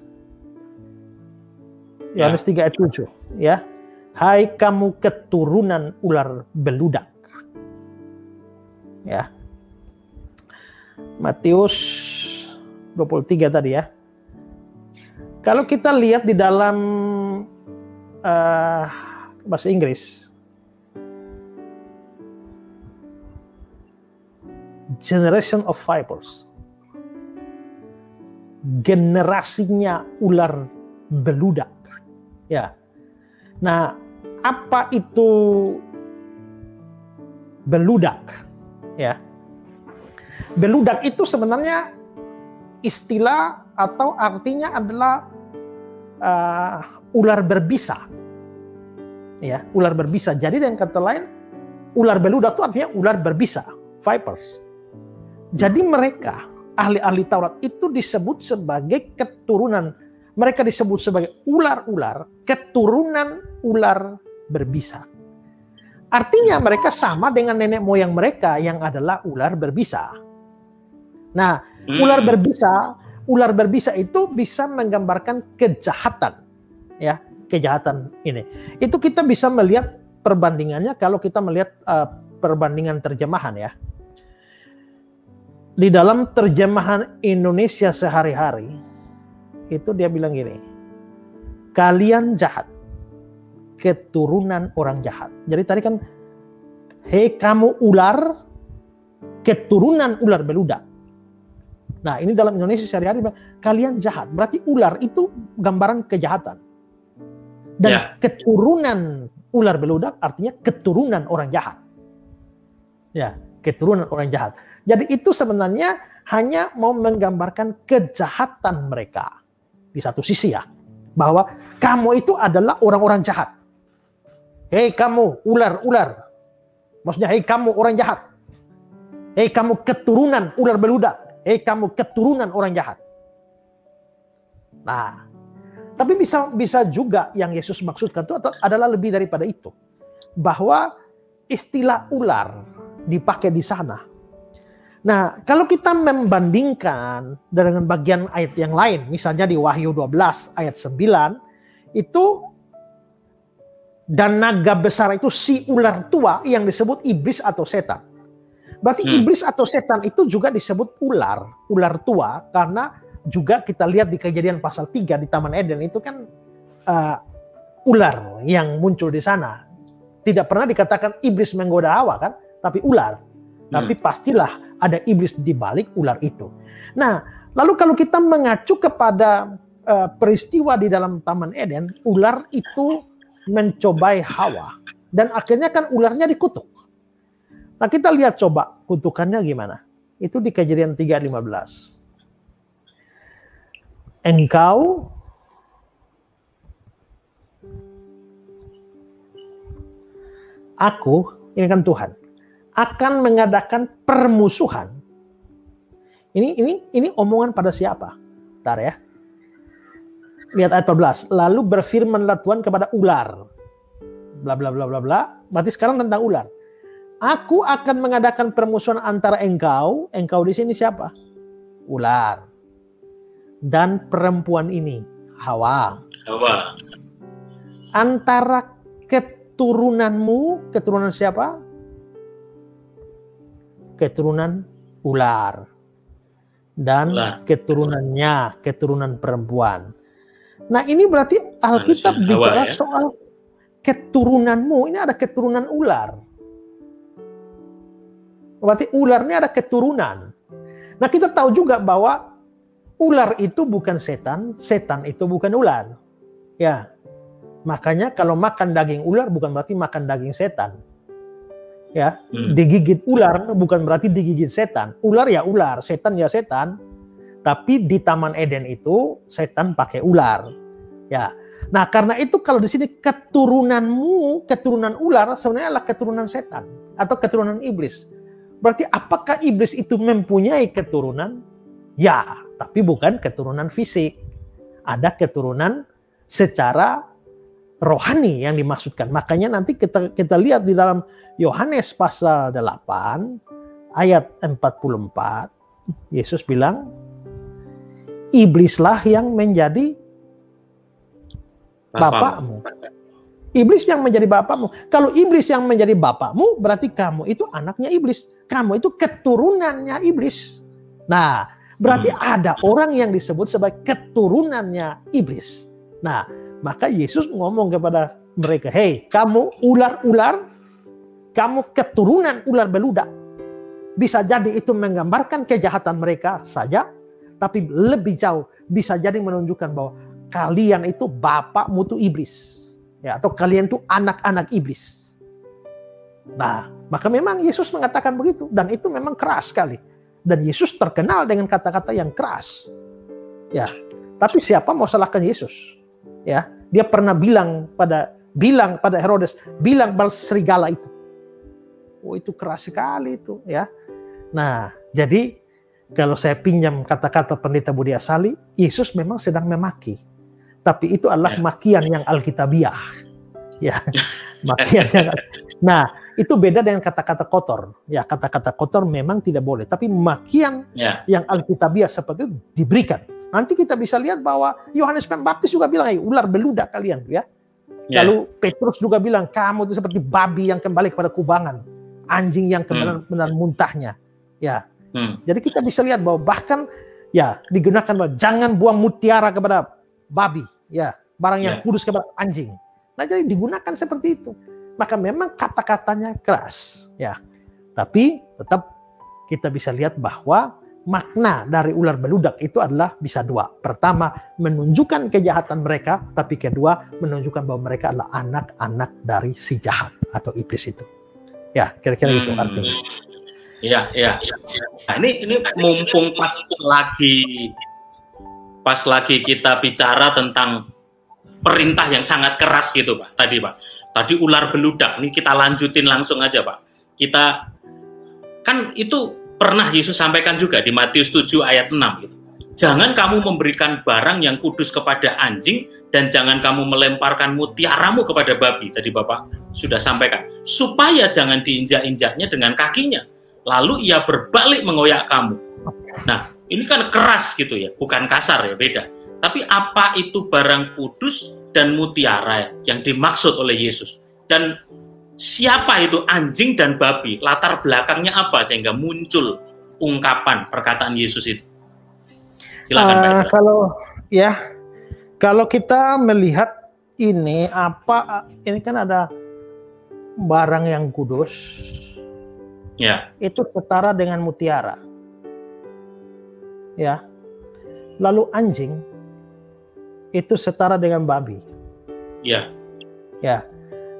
Yohanes 3 ayat 7 ya. Hai kamu keturunan ular beludak. Ya. Matius 23 tadi ya. Kalau kita lihat di dalam bahasa Inggris, generation of vipers, generasinya ular beludak. Ya. Nah, apa itu beludak? Ya. Beludak itu sebenarnya istilah atau artinya adalah ular berbisa. Ya, ular berbisa. Jadi dengan kata lain, ular beludak itu artinya ular berbisa, vipers. Jadi mereka, ahli-ahli Taurat itu disebut sebagai keturunan, mereka disebut sebagai ular-ular, keturunan ular berbisa. Artinya mereka sama dengan nenek moyang mereka yang adalah ular berbisa. Nah, ular berbisa itu bisa menggambarkan kejahatan. Ya, kejahatan ini. Itu kita bisa melihat perbandingannya kalau kita melihat perbandingan terjemahan ya. Di dalam terjemahan Indonesia sehari-hari, itu dia bilang gini, kalian jahat, keturunan orang jahat. Jadi tadi kan, hei kamu ular, keturunan ular beludak. Nah ini dalam Indonesia sehari-hari, kalian jahat. Berarti ular itu gambaran kejahatan. Dan keturunan ular beludak artinya keturunan orang jahat. Ya, keturunan orang jahat. Jadi itu sebenarnya hanya mau menggambarkan kejahatan mereka. Di satu sisi ya, bahwa kamu itu adalah orang-orang jahat. Hei kamu ular-ular. Maksudnya hei kamu orang jahat. Hei kamu keturunan ular beludak. Hei kamu keturunan orang jahat. Nah, tapi bisa juga yang Yesus maksudkan itu adalah lebih daripada itu. Bahwa istilah ular dipakai di sana. Nah, kalau kita membandingkan dengan bagian ayat yang lain, misalnya di Wahyu 12 ayat 9, itu dan naga besar itu si ular tua yang disebut iblis atau setan. Berarti iblis atau setan itu juga disebut ular tua, karena juga kita lihat di Kejadian pasal 3 di Taman Eden itu kan ular yang muncul di sana. Tidak pernah dikatakan iblis menggoda Hawa kan, tapi ular. Tapi pastilah ada iblis di balik ular itu. Nah, lalu kalau kita mengacu kepada peristiwa di dalam Taman Eden, ular itu mencobai Hawa. Dan akhirnya kan ularnya dikutuk. Nah, kita lihat coba kutukannya gimana. Itu di Kejadian 3:15. Engkau aku, ini kan Tuhan, akan mengadakan permusuhan. Ini omongan pada siapa? Bentar ya. Lihat ayat 14. Lalu berfirmanlah Tuhan kepada ular. Bla bla bla bla bla. Berarti sekarang tentang ular. Aku akan mengadakan permusuhan antara engkau di sini siapa? Ular. Dan perempuan ini, Hawa. Antara keturunanmu, keturunan siapa? Keturunan ular. Dan keturunannya, keturunan perempuan. Nah ini berarti Alkitab bicara soal keturunanmu. Ini ada keturunan ular. Berarti ularnya ada keturunan. Nah kita tahu juga bahwa Ular itu bukan setan, setan itu bukan ular. Ya, makanya kalau makan daging ular bukan berarti makan daging setan. Ya, digigit ular bukan berarti digigit setan. Ular ya ular, setan ya setan. Tapi di Taman Eden itu setan pakai ular. Ya, nah karena itu kalau di sini keturunanmu, keturunan ular sebenarnya adalah keturunan setan atau keturunan iblis. Berarti apakah iblis itu mempunyai keturunan? Ya, tapi bukan keturunan fisik. Ada keturunan secara rohani yang dimaksudkan. Makanya nanti kita lihat di dalam Yohanes pasal 8 ayat 44, Yesus bilang, iblislah yang menjadi bapakmu. Iblis yang menjadi bapakmu. Kalau iblis yang menjadi bapakmu, berarti kamu itu anaknya iblis. Kamu itu keturunannya iblis. Nah, berarti ada orang yang disebut sebagai keturunannya iblis. Nah, maka Yesus ngomong kepada mereka, hei kamu ular-ular, kamu keturunan ular beludak. Bisa jadi itu menggambarkan kejahatan mereka saja, tapi lebih jauh bisa jadi menunjukkan bahwa kalian itu bapakmu itu iblis. Ya, atau kalian itu anak-anak iblis. Nah, maka memang Yesus mengatakan begitu. Dan itu memang keras sekali. Dan Yesus terkenal dengan kata-kata yang keras. Ya, tapi siapa mau salahkan Yesus? Ya, dia pernah bilang pada Herodes, bilang pada serigala itu. Oh, itu keras sekali itu, ya. Nah, jadi kalau saya pinjam kata-kata Pendeta Budi Asali, Yesus memang sedang memaki. Tapi itu adalah makian yang alkitabiah. Ya, makian yang. Nah, itu beda dengan kata-kata kotor. Ya, kata-kata kotor memang tidak boleh. Tapi makian yang alkitabiah seperti itu diberikan. Nanti kita bisa lihat bahwa Yohanes Pembaptis juga bilang, ular beludak kalian, ya. Lalu Petrus juga bilang, kamu itu seperti babi yang kembali kepada kubangan, anjing yang benar-benar muntahnya. Ya. Jadi kita bisa lihat bahwa bahkan ya digunakan bahwa jangan buang mutiara kepada babi, ya, barang yang kudus kepada anjing. Nah, jadi digunakan seperti itu. Maka memang kata-katanya keras, ya. Tapi tetap kita bisa lihat bahwa makna dari ular beludak itu adalah bisa dua. Pertama, menunjukkan kejahatan mereka, tapi kedua, menunjukkan bahwa mereka adalah anak-anak dari si jahat atau iblis itu. Ya, kira-kira itu artinya. Iya. Nah, ini mumpung pas lagi kita bicara tentang perintah yang sangat keras gitu, Pak. Tadi ular beludak. Ini kita lanjutin langsung aja, Pak. Kita kan itu pernah Yesus sampaikan juga di Matius 7 ayat 6 gitu. Jangan kamu memberikan barang yang kudus kepada anjing dan jangan kamu melemparkan mutiaramu kepada babi. Tadi Bapak sudah sampaikan. Supaya jangan diinjak-injaknya dengan kakinya. Lalu ia berbalik mengoyak kamu. Nah, ini kan keras gitu ya, bukan kasar ya, beda. Tapi apa itu barang kudus dan mutiara yang dimaksud oleh Yesus? Dan siapa itu anjing dan babi? Latar belakangnya apa sehingga muncul ungkapan perkataan Yesus itu? Silakan Pak Isra. Kalau kita melihat ini kan ada barang yang kudus. Ya. Itu setara dengan mutiara. Ya. Lalu anjing itu setara dengan babi. Ya. Ya.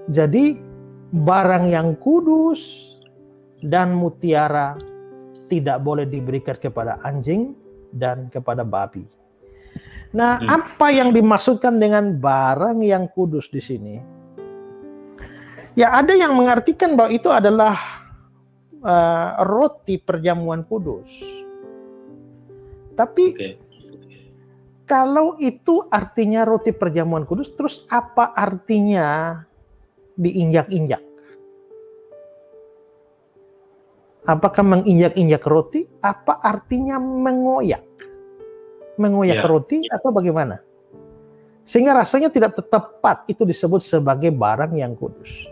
Jadi barang yang kudus dan mutiara tidak boleh diberikan kepada anjing dan kepada babi. Nah, apa yang dimaksudkan dengan barang yang kudus di sini? Ya, ada yang mengartikan bahwa itu adalah roti perjamuan kudus. Tapi kalau itu artinya roti perjamuan kudus, terus apa artinya diinjak-injak? Apakah menginjak-injak roti? Apa artinya mengoyak? Mengoyak roti atau bagaimana? Sehingga rasanya tidak tepat itu disebut sebagai barang yang kudus.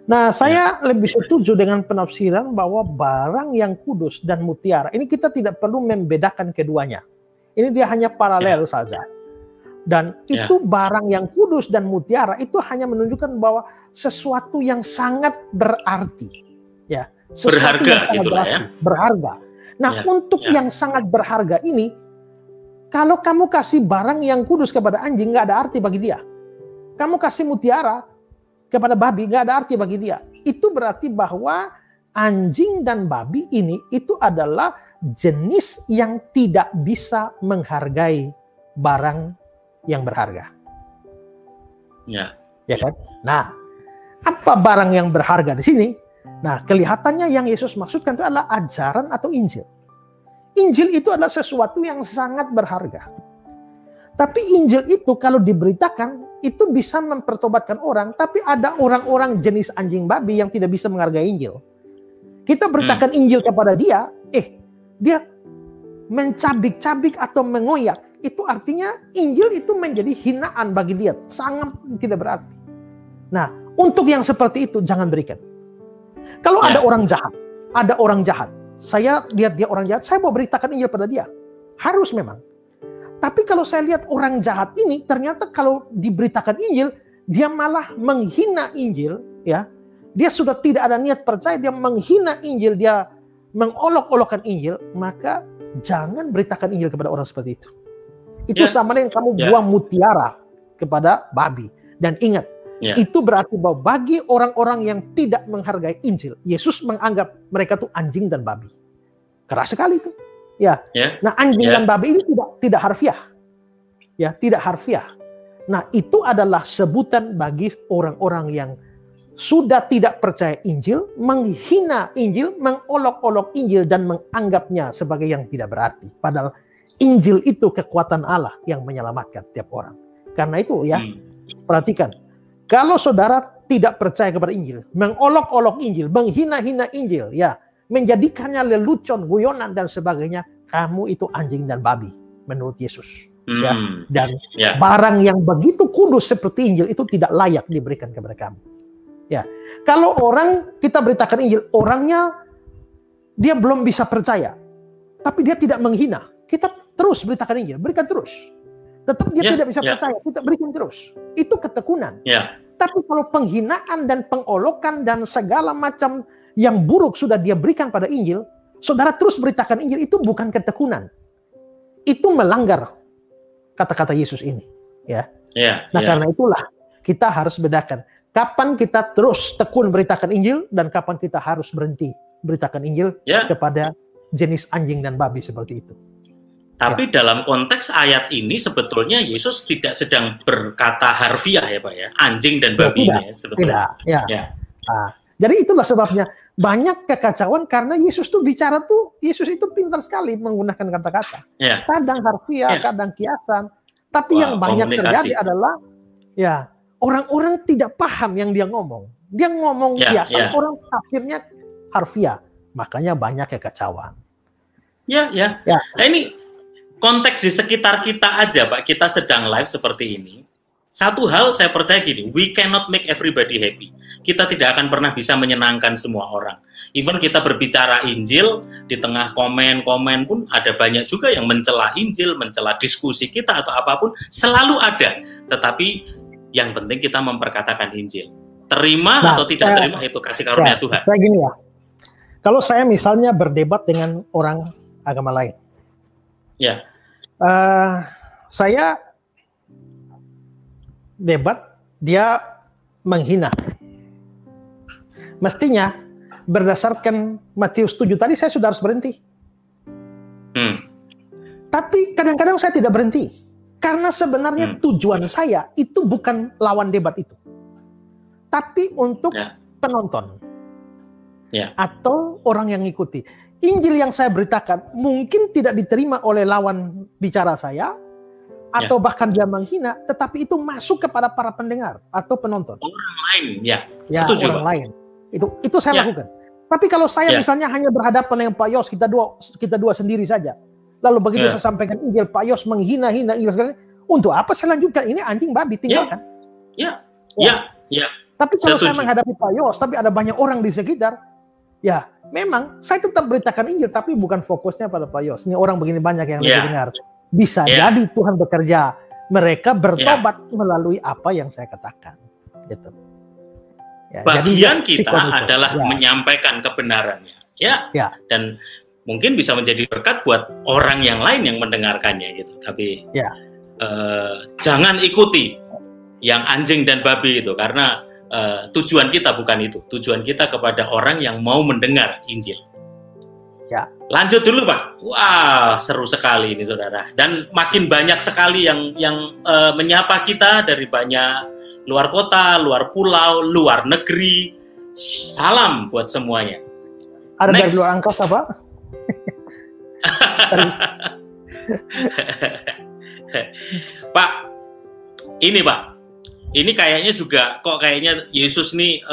Nah, saya lebih setuju dengan penafsiran bahwa barang yang kudus dan mutiara, ini kita tidak perlu membedakan keduanya. Ini dia hanya paralel saja. Dan itu barang yang kudus dan mutiara itu hanya menunjukkan bahwa sesuatu yang sangat berarti. Ya, sesuatu berharga yang sangat berarti, berharga. Nah, untuk yang sangat berharga ini, Kalau kamu kasih barang yang kudus kepada anjing, nggak ada arti bagi dia. Kamu kasih mutiara kepada babi, nggak ada arti bagi dia. Itu berarti bahwa anjing dan babi ini itu adalah jenis yang tidak bisa menghargai barang yang berharga. Ya. Ya kan? Nah, apa barang yang berharga di sini? Nah, kelihatannya yang Yesus maksudkan itu adalah ajaran atau Injil. Injil itu adalah sesuatu yang sangat berharga. Tapi Injil itu kalau diberitakan, itu bisa mempertobatkan orang. Tapi ada orang-orang jenis anjing babi yang tidak bisa menghargai Injil. Kita beritakan Injil kepada dia, dia mencabik-cabik atau mengoyak. Itu artinya Injil itu menjadi hinaan bagi dia. Sangat tidak berarti. Nah, untuk yang seperti itu jangan berikan. Kalau ada orang jahat, saya lihat dia orang jahat, saya mau beritakan Injil pada dia. Harus memang. Tapi kalau saya lihat orang jahat ini, ternyata kalau diberitakan Injil, dia malah menghina Injil, ya. Dia sudah tidak ada niat percaya, dia menghina Injil, dia mengolok-olokkan Injil, maka jangan beritakan Injil kepada orang seperti itu. Itu sama dengan kamu buang mutiara kepada babi. Dan ingat, itu berarti bahwa bagi orang-orang yang tidak menghargai Injil, Yesus menganggap mereka tuh anjing dan babi. Keras sekali itu. Nah, anjing dan babi ini tidak harfiah. Ya, tidak harfiah. Nah, itu adalah sebutan bagi orang-orang yang sudah tidak percaya Injil, menghina Injil, mengolok-olok Injil dan menganggapnya sebagai yang tidak berarti. Padahal Injil itu kekuatan Allah yang menyelamatkan tiap orang. Karena itu ya, perhatikan. Kalau saudara tidak percaya kepada Injil, mengolok-olok Injil, menghina-hina Injil, ya, menjadikannya lelucon, guyonan dan sebagainya, kamu itu anjing dan babi menurut Yesus. Ya. Dan barang yang begitu kudus seperti Injil itu tidak layak diberikan kepada kamu. Ya, kalau orang kita beritakan Injil, orangnya dia belum bisa percaya, tapi dia tidak menghina, kita terus beritakan Injil, berikan terus. Tetap dia tidak bisa percaya, kita berikan terus. Itu ketekunan. Tapi kalau penghinaan dan pengolokan dan segala macam yang buruk sudah dia berikan pada Injil, saudara terus beritakan Injil, itu bukan ketekunan. Itu melanggar kata-kata Yesus ini. Karena itulah kita harus bedakan. Kapan kita terus tekun beritakan Injil dan kapan kita harus berhenti beritakan Injil kepada jenis anjing dan babi seperti itu. Tapi dalam konteks ayat ini sebetulnya Yesus tidak sedang berkata harfiah ya Pak ya, anjing dan babi ini sebetulnya. Jadi itulah sebabnya banyak kekacauan karena Yesus tuh bicara tuh, Yesus itu pintar sekali menggunakan kata-kata. Kadang harfiah, kadang kiasan. Tapi yang banyak terjadi adalah orang-orang tidak paham yang dia ngomong. Dia ngomong kiasan, orang tafsirnya harfiah. Makanya banyak kekacauan. Nah, ini konteks di sekitar kita aja Pak, kita sedang live seperti ini. Satu hal saya percaya gini, we cannot make everybody happy. Kita tidak akan pernah bisa menyenangkan semua orang. Even kita berbicara Injil, di tengah komen-komen pun ada banyak juga yang mencela Injil, mencela diskusi kita atau apapun, selalu ada. Tetapi yang penting kita memperkatakan Injil. Terima atau tidak terima itu kasih karunia Tuhan. Saya gini ya, kalau saya misalnya berdebat dengan orang agama lain, saya debat, dia menghina. Mestinya berdasarkan Matius 7 tadi saya sudah harus berhenti. Tapi kadang-kadang saya tidak berhenti. Karena sebenarnya tujuan saya itu bukan lawan debat itu. Tapi untuk penonton. Atau orang yang ngikuti. Injil yang saya beritakan mungkin tidak diterima oleh lawan bicara saya, atau bahkan dia menghina, tetapi itu masuk kepada para pendengar atau penonton. Orang lain, setuju, orang lain. Itu saya lakukan. Tapi kalau saya misalnya hanya berhadapan dengan Pak Yos, kita dua sendiri saja. Lalu begitu saya sampaikan Injil, Pak Yos menghina-hina Injil, untuk apa saya lanjutkan? Ini anjing babi, tinggalkan. Tapi kalau saya menghadapi Pak Yos, tapi ada banyak orang di sekitar, memang saya tetap beritakan Injil, tapi bukan fokusnya pada Pak Yos. Ini orang begini banyak yang lagi dengar. Bisa jadi Tuhan bekerja, mereka bertobat melalui apa yang saya katakan. Gitu. Bagian jadi, kita adalah menyampaikan kebenarannya. Dan mungkin bisa menjadi berkat buat orang yang lain yang mendengarkannya gitu. Tapi Ya. Jangan ikuti yang anjing dan babi itu, karena tujuan kita bukan itu. Tujuan kita kepada orang yang mau mendengar Injil. Ya. Lanjut dulu Pak. Wah, seru sekali ini saudara. Dan makin banyak sekali yang menyapa kita dari banyak luar kota, luar pulau, luar negeri. Salam buat semuanya. Ada dari Next. luar angkasa, Pak? Pak, ini Pak, ini kayaknya juga kok kayaknya Yesus nih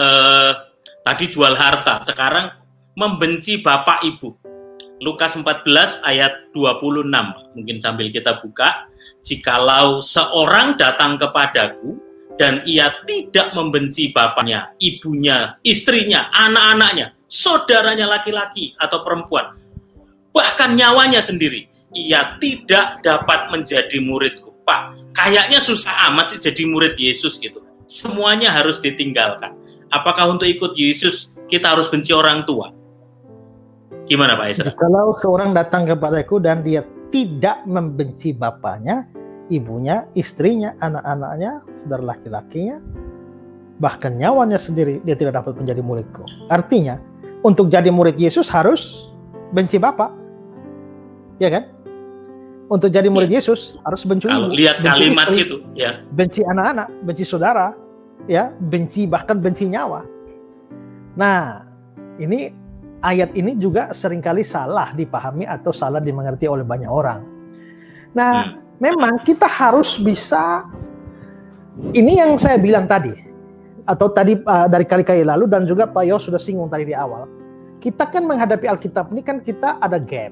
tadi jual harta, sekarang membenci bapak ibu. Lukas 14 ayat 26, mungkin sambil kita buka. Jikalau seorang datang kepadaku dan ia tidak membenci bapaknya, ibunya, istrinya, anak-anaknya, saudaranya laki-laki atau perempuan, bahkan nyawanya sendiri, ia tidak dapat menjadi muridku. Pak, kayaknya susah amat sih jadi murid Yesus gitu. Semuanya harus ditinggalkan. Apakah untuk ikut Yesus kita harus benci orang tua? Gimana Pak Esra? Kalau seorang datang kepadaku dan dia tidak membenci bapaknya, ibunya, istrinya, anak-anaknya, saudara laki-lakinya, bahkan nyawanya sendiri, dia tidak dapat menjadi muridku. Artinya, untuk jadi murid Yesus harus benci bapak, ya kan? Untuk jadi murid Yesus harus benci Kalau ibu, lihat benci kalimat istri, itu, ya. benci anak-anak, benci saudara, ya, bahkan benci nyawa. Nah, ini ayat ini juga seringkali salah dipahami atau salah dimengerti oleh banyak orang. Nah, memang kita harus bisa, ini yang saya bilang tadi, atau tadi dari kali-kali lalu, dan juga Pak Yos sudah singgung tadi di awal. Kita kan menghadapi Alkitab ini kan kita ada gap.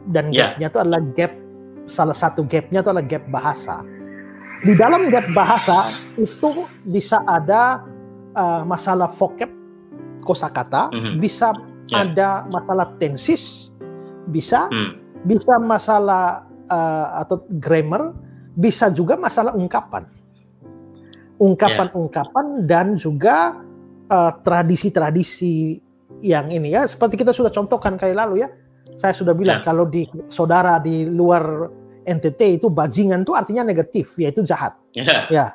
Dan gapnya itu adalah gap, salah satu gapnya itu adalah gap bahasa. Di dalam gap bahasa itu bisa ada masalah vocab, kosakata, bisa ada masalah tensis, bisa masalah atau grammar, bisa juga masalah ungkapan, dan juga tradisi-tradisi yang ini ya, seperti kita sudah contohkan kali lalu ya. Saya sudah bilang kalau di saudara di luar NTT itu bajingan itu artinya negatif, yaitu jahat. Ya.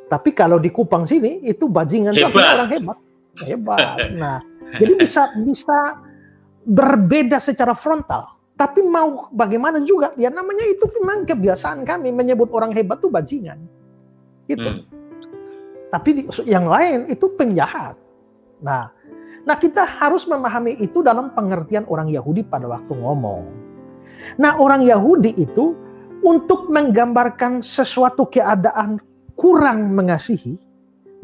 Tapi kalau di Kupang sini itu bajingan itu artinya orang hebat. Nah, jadi bisa berbeda secara frontal. Tapi mau bagaimana juga, ya namanya itu memang kebiasaan kami menyebut orang hebat itu bajingan. Gitu. Tapi yang lain itu penjahat. Nah, kita harus memahami itu dalam pengertian orang Yahudi pada waktu ngomong. Nah, orang Yahudi itu untuk menggambarkan sesuatu keadaan kurang mengasihi,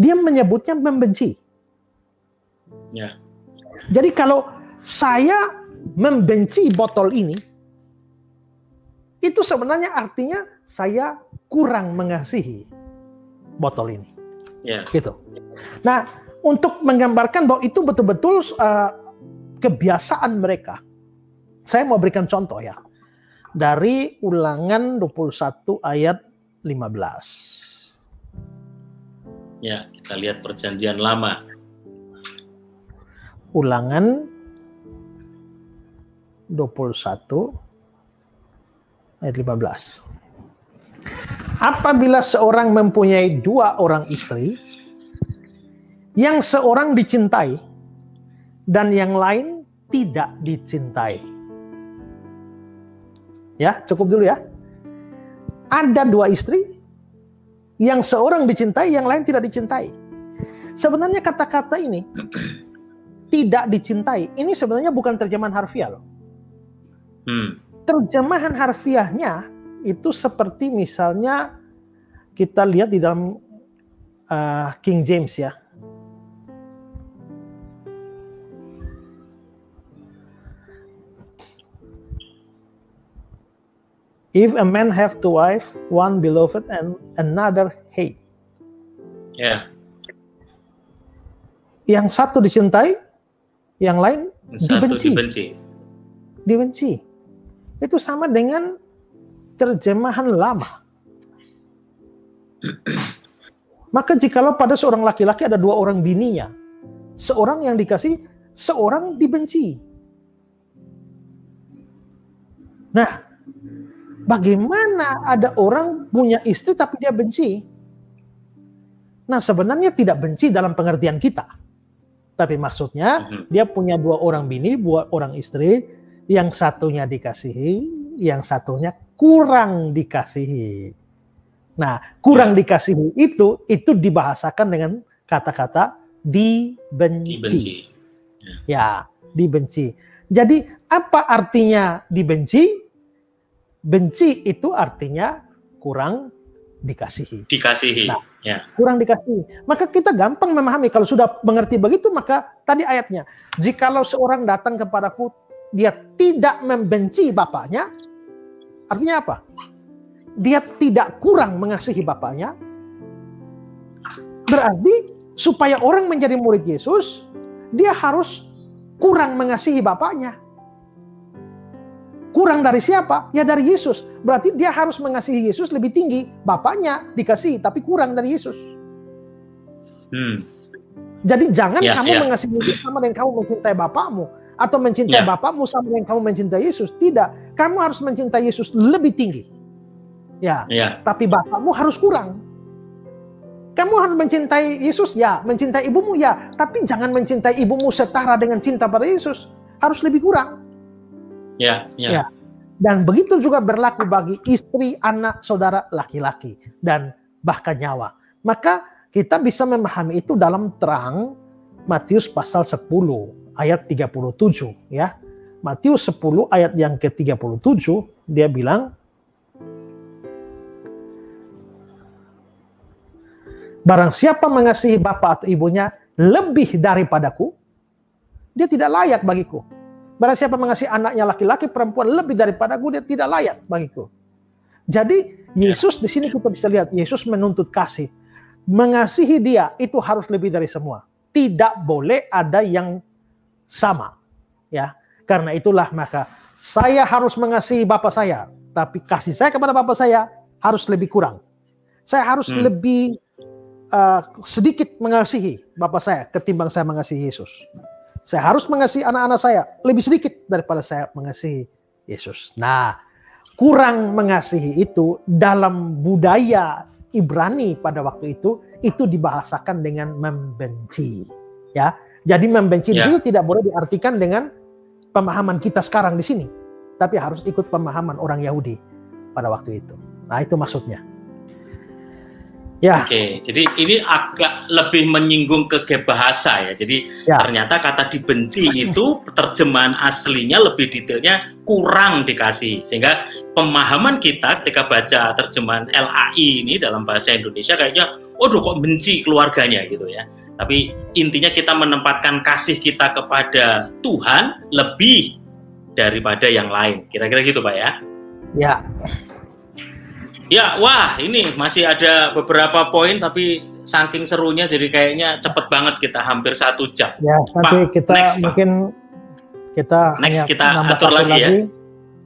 dia menyebutnya membenci. Ya. Jadi kalau saya membenci botol ini, itu sebenarnya artinya saya kurang mengasihi botol ini. Ya. Gitu. Nah, untuk menggambarkan bahwa itu betul-betul kebiasaan mereka. Saya mau berikan contoh ya. Dari Ulangan 21 ayat 15. Ya, kita lihat Perjanjian Lama. Ulangan 21 ayat 15. Apabila seorang mempunyai 2 orang istri, yang seorang dicintai dan yang lain tidak dicintai. Ya, cukup dulu ya. Ada 2 istri, yang seorang dicintai, yang lain tidak dicintai. Sebenarnya kata-kata ini tidak dicintai, ini sebenarnya bukan terjemahan harfiah loh. Terjemahan harfiahnya itu seperti misalnya kita lihat di dalam King James ya. If a man have 2 wives, one beloved and another hate. Ya. Yang satu dicintai, yang lain dibenci. Dibenci. Itu sama dengan terjemahan lama. Maka jikalau pada seorang laki-laki ada 2 orang bininya, seorang yang dikasih, seorang dibenci. Nah, bagaimana ada orang punya istri tapi dia benci? Nah, sebenarnya tidak benci dalam pengertian kita. Tapi maksudnya dia punya 2 orang bini, 2 orang istri, yang satunya dikasihi, yang satunya kurang dikasihi. Nah, kurang dikasihi itu dibahasakan dengan kata-kata dibenci. Ya, dibenci. Jadi apa artinya dibenci? Benci itu artinya kurang dikasihi. Nah, kurang dikasihi. Maka kita gampang memahami. Kalau sudah mengerti begitu, maka tadi ayatnya, jikalau seorang datang kepadaku, dia tidak membenci bapaknya, artinya apa? Dia tidak kurang mengasihi bapaknya. Berarti supaya orang menjadi murid Yesus, dia harus kurang mengasihi bapaknya. Kurang dari siapa? Ya dari Yesus. Berarti dia harus mengasihi Yesus lebih tinggi. Bapaknya dikasihi, tapi kurang dari Yesus. Jadi jangan kamu mengasihi Yesus sama dengan kamu mencintai bapakmu. Atau mencintai bapakmu sama dengan kamu mencintai Yesus. Tidak. Kamu harus mencintai Yesus lebih tinggi. Tapi bapakmu harus kurang. Kamu harus mencintai Yesus, ya. Mencintai ibumu, ya. Tapi jangan mencintai ibumu setara dengan cinta pada Yesus. Harus lebih kurang. Ya. Dan begitu juga berlaku bagi istri, anak, saudara, laki-laki, dan bahkan nyawa. Maka kita bisa memahami itu dalam terang Matius pasal 10 ayat 37 ya. Matius 10 ayat yang ke-37 dia bilang, barang siapa mengasihi bapa atau ibunya lebih daripadaku, dia tidak layak bagiku. Barang siapa mengasihi anaknya laki-laki, perempuan lebih daripadaku, dia tidak layak bagiku. Jadi Yesus di sini kita bisa lihat, Yesus menuntut kasih. Mengasihi dia itu harus lebih dari semua. Tidak boleh ada yang sama. Ya, karena itulah maka saya harus mengasihi Bapa saya, tapi kasih saya kepada Bapa saya harus lebih kurang. Saya harus lebih sedikit mengasihi Bapa saya ketimbang saya mengasihi Yesus. Saya harus mengasihi anak-anak saya lebih sedikit daripada saya mengasihi Yesus. Nah, kurang mengasihi itu dalam budaya Ibrani pada waktu itu dibahasakan dengan membenci. Ya, jadi membenci di situ tidak boleh diartikan dengan pemahaman kita sekarang di sini, tapi harus ikut pemahaman orang Yahudi pada waktu itu. Nah, itu maksudnya. Ya. Oke, jadi ini agak lebih menyinggung ke bahasa ya. Jadi ternyata kata dibenci itu terjemahan aslinya lebih detailnya kurang dikasih. Sehingga pemahaman kita ketika baca terjemahan LAI ini dalam bahasa Indonesia kayaknya, waduh kok benci keluarganya gitu ya. Tapi intinya kita menempatkan kasih kita kepada Tuhan lebih daripada yang lain. Kira-kira gitu Pak ya? Ya. Ya, wah ini masih ada beberapa poin tapi saking serunya jadi kayaknya cepet banget kita hampir 1 jam. Ya, nanti Pak, kita next, mungkin kita atur lagi ya.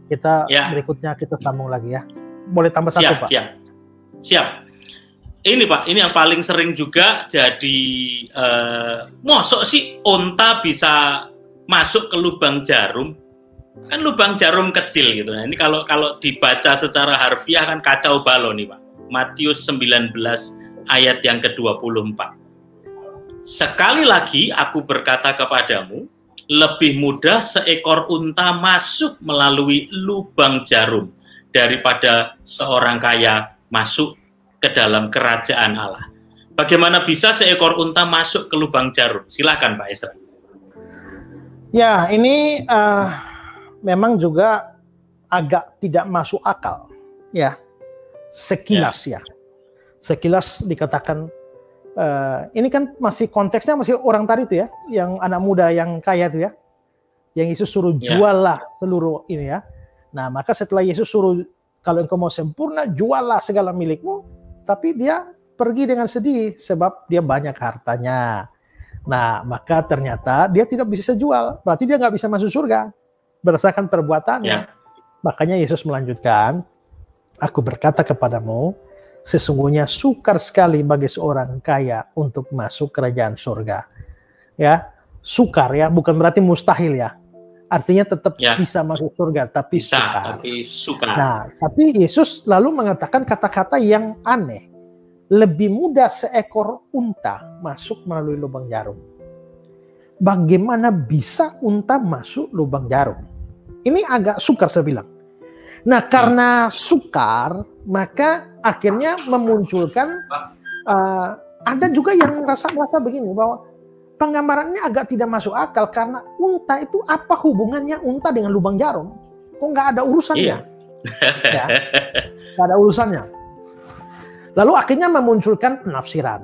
Kita berikutnya kita sambung lagi ya. Boleh tambah satu Pak? Siap. Ini Pak, ini yang paling sering juga jadi mosok sih onta bisa masuk ke lubang jarum. Kan lubang jarum kecil gitu. Nah, ini kalau dibaca secara harfiah kan kacau balau nih Pak. Matius 19 ayat yang ke-24. Sekali lagi aku berkata kepadamu, lebih mudah seekor unta masuk melalui lubang jarum daripada seorang kaya masuk ke dalam kerajaan Allah. Bagaimana bisa seekor unta masuk ke lubang jarum? Silakan Pak Esra. Ya, ini memang juga agak tidak masuk akal, ya. Sekilas ya. Sekilas dikatakan, ini kan masih konteksnya masih orang tadi itu ya, yang anak muda yang kaya itu ya, yang Yesus suruh juallah seluruh ini ya. Nah, maka setelah Yesus suruh, kalau engkau mau sempurna, juallah segala milikmu, tapi dia pergi dengan sedih sebab dia banyak hartanya. Nah, maka ternyata dia tidak bisa jual, berarti dia nggak bisa masuk surga berdasarkan perbuatannya. Makanya Yesus melanjutkan, aku berkata kepadamu, sesungguhnya sukar sekali bagi seorang kaya untuk masuk kerajaan surga. Ya, sukar ya, bukan berarti mustahil ya. artinya tetap Ya. bisa masuk surga, tapi Bisa, sukar. tapi suka. Nah, tapi Yesus lalu mengatakan kata-kata yang aneh. Lebih mudah seekor unta masuk melalui lubang jarum. Bagaimana bisa unta masuk lubang jarum? Ini agak sukar saya bilang. Nah, karena sukar, maka akhirnya memunculkan ada juga yang merasa begini, bahwa penggambarannya agak tidak masuk akal, karena unta itu apa hubungannya unta dengan lubang jarum? Kok nggak ada urusannya? Ya, nggak ada urusannya. Lalu akhirnya memunculkan penafsiran.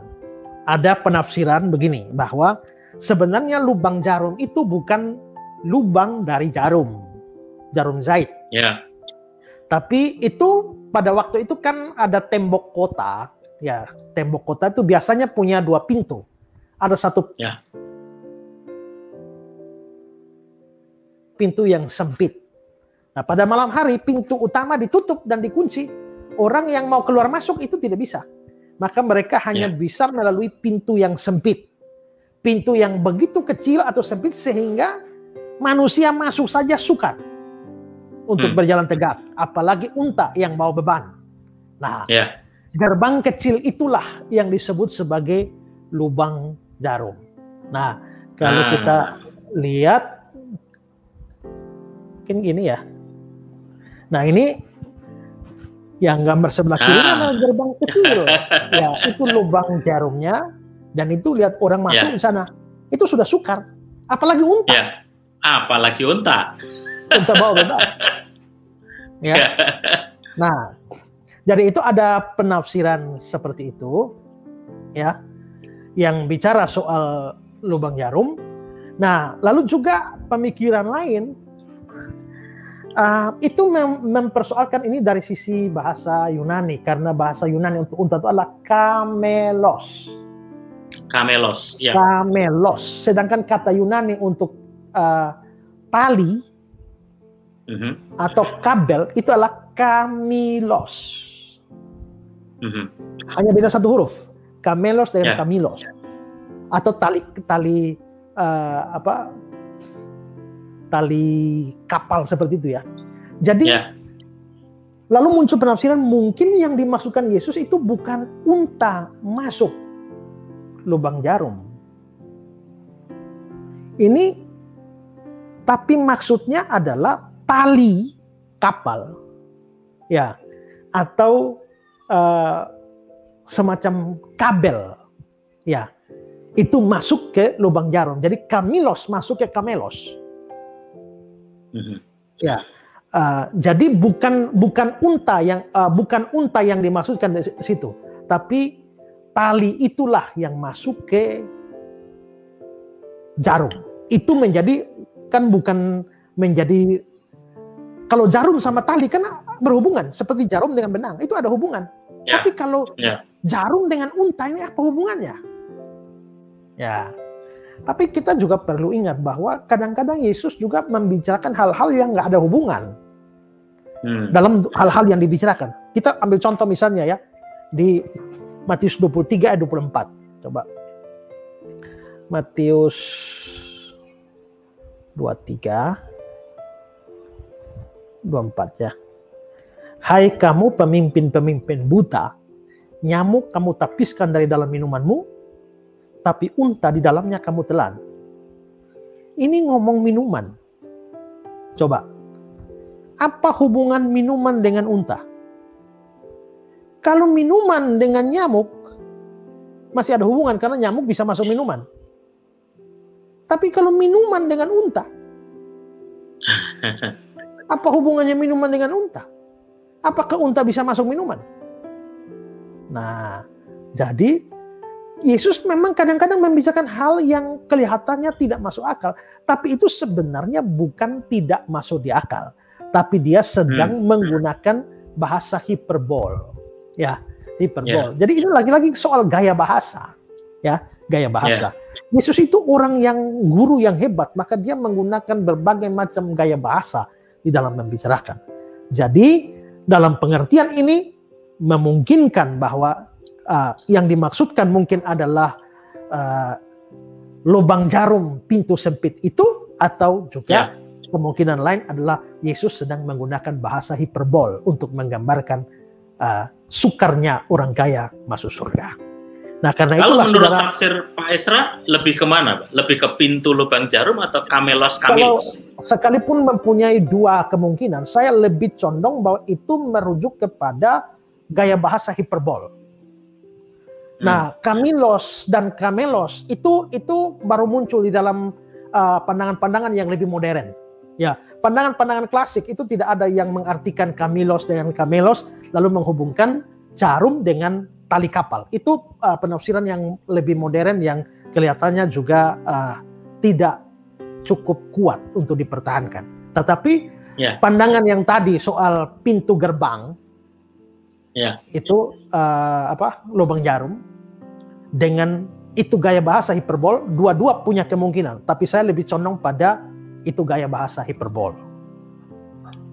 Ada penafsiran begini, bahwa sebenarnya lubang jarum itu bukan lubang dari jarum zait. Ya. Tapi itu pada waktu itu kan ada tembok kota. Ya, tembok kota itu biasanya punya 2 pintu. Ada satu pintu yang sempit. Nah, pada malam hari pintu utama ditutup dan dikunci. Orang yang mau keluar masuk itu tidak bisa. Maka mereka hanya bisa melalui pintu yang sempit. Pintu yang begitu kecil atau sempit sehingga manusia masuk saja sukar untuk berjalan tegak. Apalagi unta yang bawa beban. Nah, gerbang kecil itulah yang disebut sebagai lubang jarum. Nah, kalau kita lihat, mungkin gini ya. Nah, ini yang gambar sebelah kiri adalah gerbang kecil. Ya, itu lubang jarumnya. Dan itu lihat orang masuk di sana. Itu sudah sukar. Apalagi unta. Ya. Apalagi unta. Unta bawa beban. Ya. Nah, jadi itu ada penafsiran seperti itu, ya, yang bicara soal lubang jarum. Nah, lalu juga pemikiran lain itu mempersoalkan ini dari sisi bahasa Yunani, karena bahasa Yunani untuk unta itu adalah kamelos. Kamelos, ya. Kamelos. Sedangkan kata Yunani untuk tali atau kabel itu adalah kamilos. Hanya beda satu huruf, kamelos dengan kamilos, atau tali kapal seperti itu ya. Jadi lalu muncul penafsiran mungkin yang dimaksudkan Yesus itu bukan unta masuk lubang jarum. Ini tapi maksudnya adalah tali kapal, ya, atau semacam kabel, ya, itu masuk ke lubang jarum. Jadi kamilos masuk ke kamelos, ya. Jadi bukan unta yang dimaksudkan di situ, tapi tali itulah yang masuk ke jarum. Itu bukan menjadi, kalau jarum sama tali kan berhubungan, seperti jarum dengan benang, itu ada hubungan. Tapi kalau jarum dengan unta ini apa hubungannya? Ya. Tapi kita juga perlu ingat bahwa kadang-kadang Yesus juga membicarakan hal-hal yang nggak ada hubungan dalam hal-hal yang dibicarakan. Kita ambil contoh misalnya ya di Matius 23 ayat 24. Coba. Matius 23 24 ya. Hai kamu pemimpin-pemimpin buta, nyamuk kamu tapiskan dari dalam minumanmu, tapi unta di dalamnya kamu telan. Ini ngomong minuman. Coba. Apa hubungan minuman dengan unta? Kalau minuman dengan nyamuk, masih ada hubungan karena nyamuk bisa masuk minuman. Tapi kalau minuman dengan unta, apa hubungannya minuman dengan unta? Apakah unta bisa masuk minuman? Nah, jadi Yesus memang kadang-kadang membicarakan hal yang kelihatannya tidak masuk akal. Tapi itu sebenarnya bukan tidak masuk di akal. Tapi dia sedang menggunakan bahasa hiperbol. Ya, hiperbol. Jadi ini lagi-lagi soal gaya bahasa. Ya, gaya bahasa. Yesus itu orang yang guru yang hebat. Maka dia menggunakan berbagai macam gaya bahasa di dalam membicarakan. Jadi dalam pengertian ini memungkinkan bahwa yang dimaksudkan mungkin adalah lubang jarum pintu sempit itu, atau juga kemungkinan lain adalah Yesus sedang menggunakan bahasa hiperbol untuk menggambarkan sukarnya orang kaya masuk surga. Nah, karena kalau itulah menurut saudara, tafsir Pak Esra lebih kemana, Pak? Lebih ke pintu lubang jarum atau kamelos kalau kamilos? sekalipun mempunyai dua kemungkinan, saya lebih condong bahwa itu merujuk kepada gaya bahasa hiperbol. Nah, kamilos dan kamelos itu baru muncul di dalam pandangan-pandangan yang lebih modern. Ya, pandangan-pandangan klasik itu tidak ada yang mengartikan kamilos dengan kamelos lalu menghubungkan jarum dengan tali kapal. Itu penafsiran yang lebih modern yang kelihatannya juga tidak cukup kuat untuk dipertahankan. Tetapi pandangan yang tadi soal pintu gerbang itu lubang jarum dengan itu gaya bahasa hiperbol, dua-dua punya kemungkinan. Tapi saya lebih condong pada itu gaya bahasa hiperbol.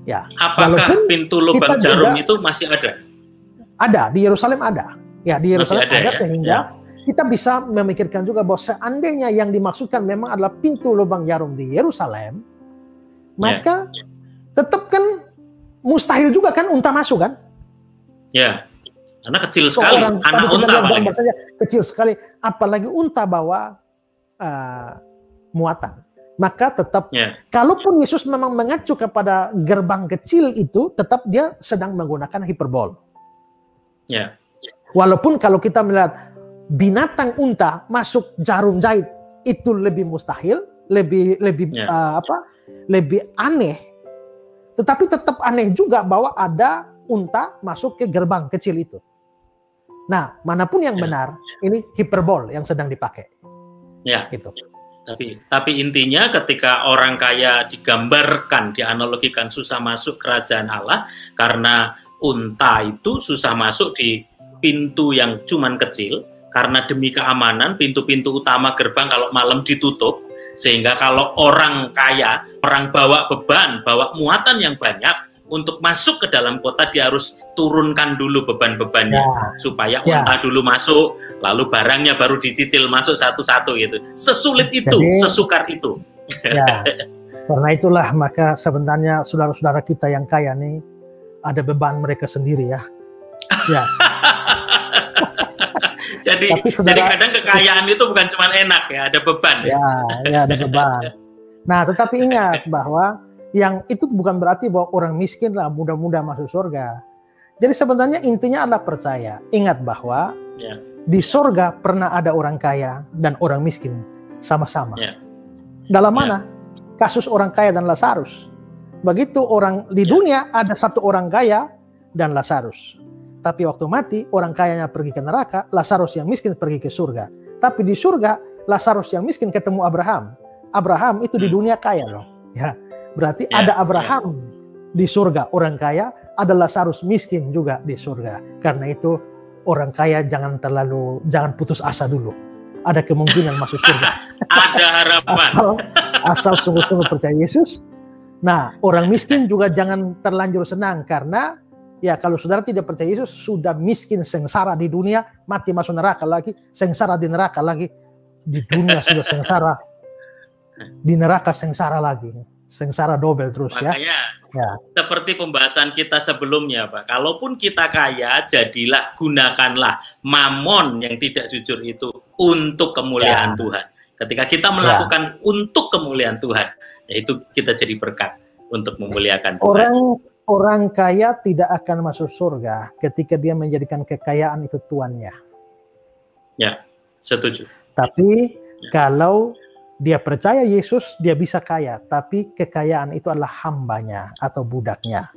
Ya. Apakah pintu lubang jarum itu masih ada? Ada, di Yerusalem ada. Ya, di Yerusalem ada sehingga kita bisa memikirkan juga bahwa seandainya yang dimaksudkan memang adalah pintu lubang jarum di Yerusalem, maka tetap kan mustahil juga kan unta masuk kan? Ya, karena kecil sekali. Anak unta apalagi. Kecil sekali, apalagi unta bawa muatan. Maka tetap, kalaupun Yesus memang mengacu kepada gerbang kecil itu, tetap dia sedang menggunakan hiperbol. Ya. Walaupun kalau kita melihat binatang unta masuk jarum jahit itu lebih mustahil, lebih aneh. Tetapi tetap aneh juga bahwa ada unta masuk ke gerbang kecil itu. Nah, manapun yang benar, ini hiperbol yang sedang dipakai. Ya. Gitu. Tapi intinya ketika orang kaya digambarkan, dianalogikan susah masuk kerajaan Allah karena unta itu susah masuk di pintu yang cuman kecil, karena demi keamanan pintu-pintu utama gerbang kalau malam ditutup, sehingga kalau orang kaya, orang bawa beban, bawa muatan yang banyak, untuk masuk ke dalam kota dia harus turunkan dulu beban-bebannya supaya unta dulu masuk, lalu barangnya baru dicicil masuk satu-satu gitu. Sesulit itu, sesukar itu. Ya, karena itulah maka sebenarnya saudara-saudara kita yang kaya nih ada beban mereka sendiri ya. Ya. jadi kadang kekayaan itu bukan cuma enak ya, ada beban. Ya ada beban. Nah, tetapi ingat bahwa yang itu bukan berarti bahwa orang miskin lah mudah-mudah masuk surga. Jadi sebenarnya intinya adalah percaya. Ingat bahwa di surga pernah ada orang kaya dan orang miskin sama-sama. Dalam mana? Kasus orang kaya dan Lazarus. Begitu orang di dunia ada satu orang kaya dan Lazarus. Tapi waktu mati, orang kayanya pergi ke neraka, Lazarus yang miskin pergi ke surga. Tapi di surga, Lazarus yang miskin ketemu Abraham. Abraham itu di dunia kaya loh. Ya, berarti ada Abraham di surga, orang kaya, ada Lazarus miskin juga di surga. Karena itu orang kaya jangan putus asa dulu. Ada kemungkinan masuk surga. Ada harapan. Asal sungguh-sungguh percaya Yesus. Nah, orang miskin juga jangan terlanjur senang karena ya kalau saudara tidak percaya Yesus, sudah miskin sengsara di dunia, mati masuk neraka lagi, sengsara di neraka lagi. Di dunia sudah sengsara, di neraka sengsara lagi. Sengsara double terus. Makanya, seperti pembahasan kita sebelumnya Pak, kalaupun kita kaya, jadilah, gunakanlah mamon yang tidak jujur itu untuk kemuliaan Tuhan. Ketika kita melakukan untuk kemuliaan Tuhan, yaitu kita jadi berkat untuk memuliakan Tuhan. Orang kaya tidak akan masuk surga ketika dia menjadikan kekayaan itu tuannya. Ya, setuju. Tapi kalau dia percaya Yesus, dia bisa kaya. Tapi kekayaan itu adalah hambanya atau budaknya.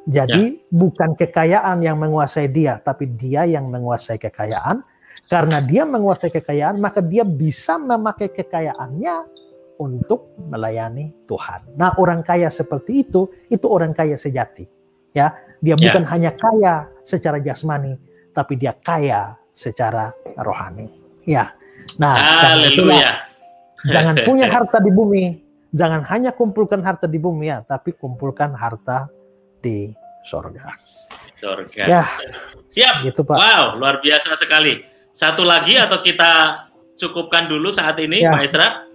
Jadi bukan kekayaan yang menguasai dia, tapi dia yang menguasai kekayaan. Karena dia menguasai kekayaan, maka dia bisa memakai kekayaannya untuk melayani Tuhan. Nah, orang kaya seperti itu orang kaya sejati. Ya, dia bukan hanya kaya secara jasmani, tapi dia kaya secara rohani. Ya. Nah, karena itulah, jangan punya harta di bumi, jangan hanya kumpulkan harta di bumi ya, tapi kumpulkan harta di surga. Surga. Ya. Siap. Gitu, Pak. Wow, luar biasa sekali. Satu lagi atau kita cukupkan dulu saat ini, Pak Esra?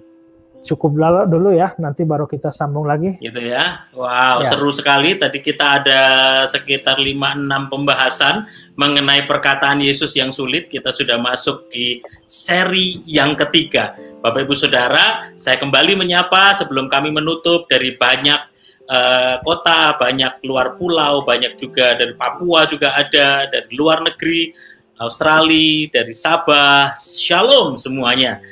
cukup dulu ya, nanti baru kita sambung lagi. Gitu ya. Wow, Ya. seru sekali. Tadi kita ada sekitar 5-6 pembahasan mengenai perkataan Yesus yang sulit. Kita sudah masuk di seri yang ketiga. Bapak Ibu Saudara, saya kembali menyapa sebelum kami menutup dari banyak kota, banyak luar pulau, banyak juga dari Papua juga ada, dari luar negeri, Australia, dari Sabah. Shalom semuanya.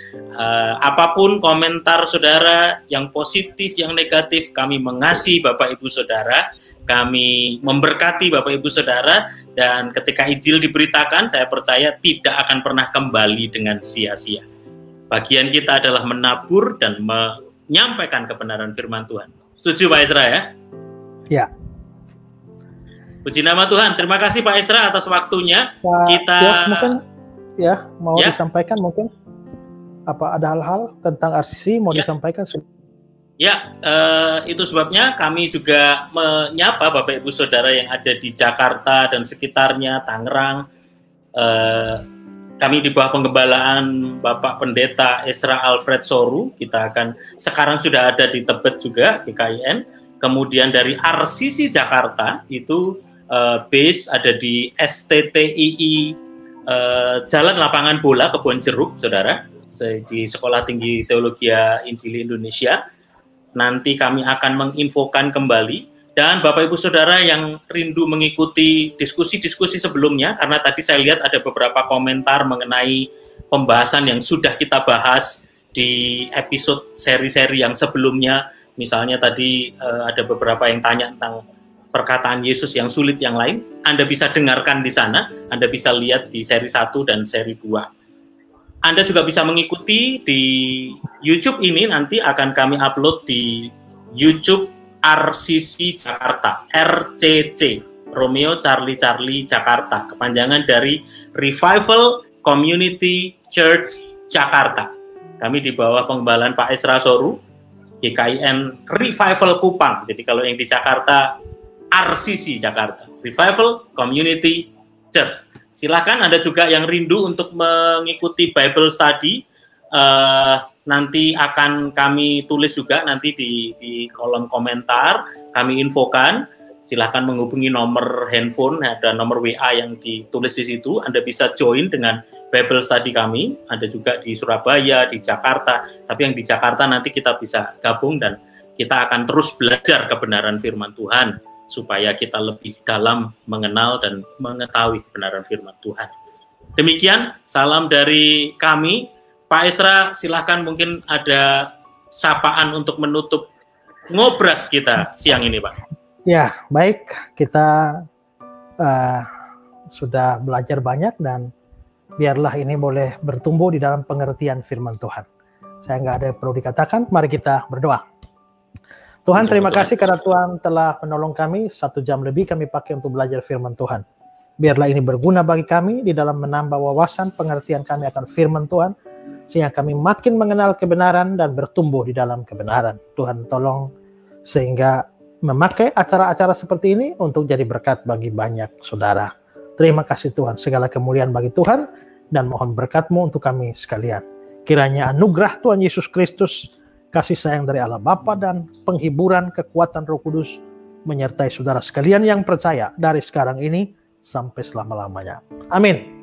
Apapun komentar saudara yang positif, yang negatif, kami mengasihi Bapak Ibu Saudara, kami memberkati Bapak Ibu Saudara, dan ketika Injil diberitakan, saya percaya tidak akan pernah kembali dengan sia-sia. Bagian kita adalah menabur dan menyampaikan kebenaran firman Tuhan. Setuju Pak Ezra ya? Ya. Puji nama Tuhan. Terima kasih Pak Ezra atas waktunya. Pak Kita Yos mungkin ya mau Ya. disampaikan mungkin apa ada hal-hal tentang RCC mau Ya. disampaikan? Ya, itu sebabnya kami juga menyapa Bapak Ibu Saudara yang ada di Jakarta dan sekitarnya, Tangerang. Kami di bawah penggembalaan Bapak Pendeta Ezra Alfred Soru. Kita akan sekarang sudah ada di Tebet juga, GKIN. Kemudian dari RCC Jakarta itu base ada di STTII Jalan Lapangan Bola Kebon Jeruk, saudara, di Sekolah Tinggi Teologi Injili Indonesia. Nanti kami akan menginfokan kembali. Dan Bapak Ibu Saudara yang rindu mengikuti diskusi-diskusi sebelumnya, karena tadi saya lihat ada beberapa komentar mengenai pembahasan yang sudah kita bahas di episode seri-seri yang sebelumnya. Misalnya tadi ada beberapa yang tanya tentang perkataan Yesus yang sulit yang lain. Anda bisa dengarkan di sana, Anda bisa lihat di seri 1 dan seri 2. Anda juga bisa mengikuti di YouTube ini, nanti akan kami upload di YouTube RCC Jakarta, RCC, Romeo Charlie Charlie Jakarta, kepanjangan dari Revival Community Church Jakarta. Kami di bawah penggembalaan Pak Ezra Soru, GKIN Revival Kupang. Jadi kalau yang di Jakarta, RCC Jakarta, Revival Community Church. Silakan Anda juga yang rindu untuk mengikuti Bible Study, nanti akan kami tulis juga nanti di kolom komentar, kami infokan. Silakan menghubungi nomor handphone, ada nomor WA yang ditulis di situ. Anda bisa join dengan Bible Study kami. Ada juga di Surabaya, di Jakarta. Tapi yang di Jakarta nanti kita bisa gabung dan kita akan terus belajar kebenaran firman Tuhan supaya kita lebih dalam mengenal dan mengetahui kebenaran firman Tuhan. Demikian, salam dari kami. Pak Ezra, silahkan mungkin ada sapaan untuk menutup ngobras kita siang ini, Pak. Ya, baik. Kita sudah belajar banyak dan biarlah ini boleh bertumbuh di dalam pengertian firman Tuhan. Saya nggak ada yang perlu dikatakan, mari kita berdoa. Tuhan, terima kasih karena Tuhan telah menolong kami. 1 jam lebih kami pakai untuk belajar firman Tuhan. Biarlah ini berguna bagi kami di dalam menambah wawasan pengertian kami akan firman Tuhan, sehingga kami makin mengenal kebenaran dan bertumbuh di dalam kebenaran. Tuhan tolong sehingga memakai acara-acara seperti ini untuk jadi berkat bagi banyak saudara. Terima kasih Tuhan, segala kemuliaan bagi Tuhan, dan mohon berkat-Mu untuk kami sekalian. Kiranya anugerah Tuhan Yesus Kristus, kasih sayang dari Allah Bapa, dan penghiburan kekuatan Roh Kudus menyertai saudara sekalian yang percaya dari sekarang ini sampai selama-lamanya. Amin.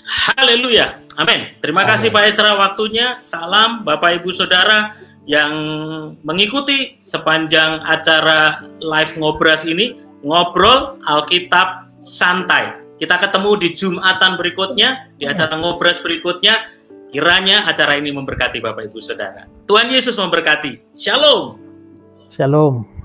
Haleluya. Amin. Terima kasih Pak Ezra waktunya. Salam Bapak Ibu Saudara yang mengikuti sepanjang acara live ngobras ini, ngobrol Alkitab santai. Kita ketemu di Jumatan berikutnya, di acara ngobras berikutnya. Kiranya acara ini memberkati Bapak Ibu Saudara. Tuhan Yesus memberkati. Shalom. Shalom.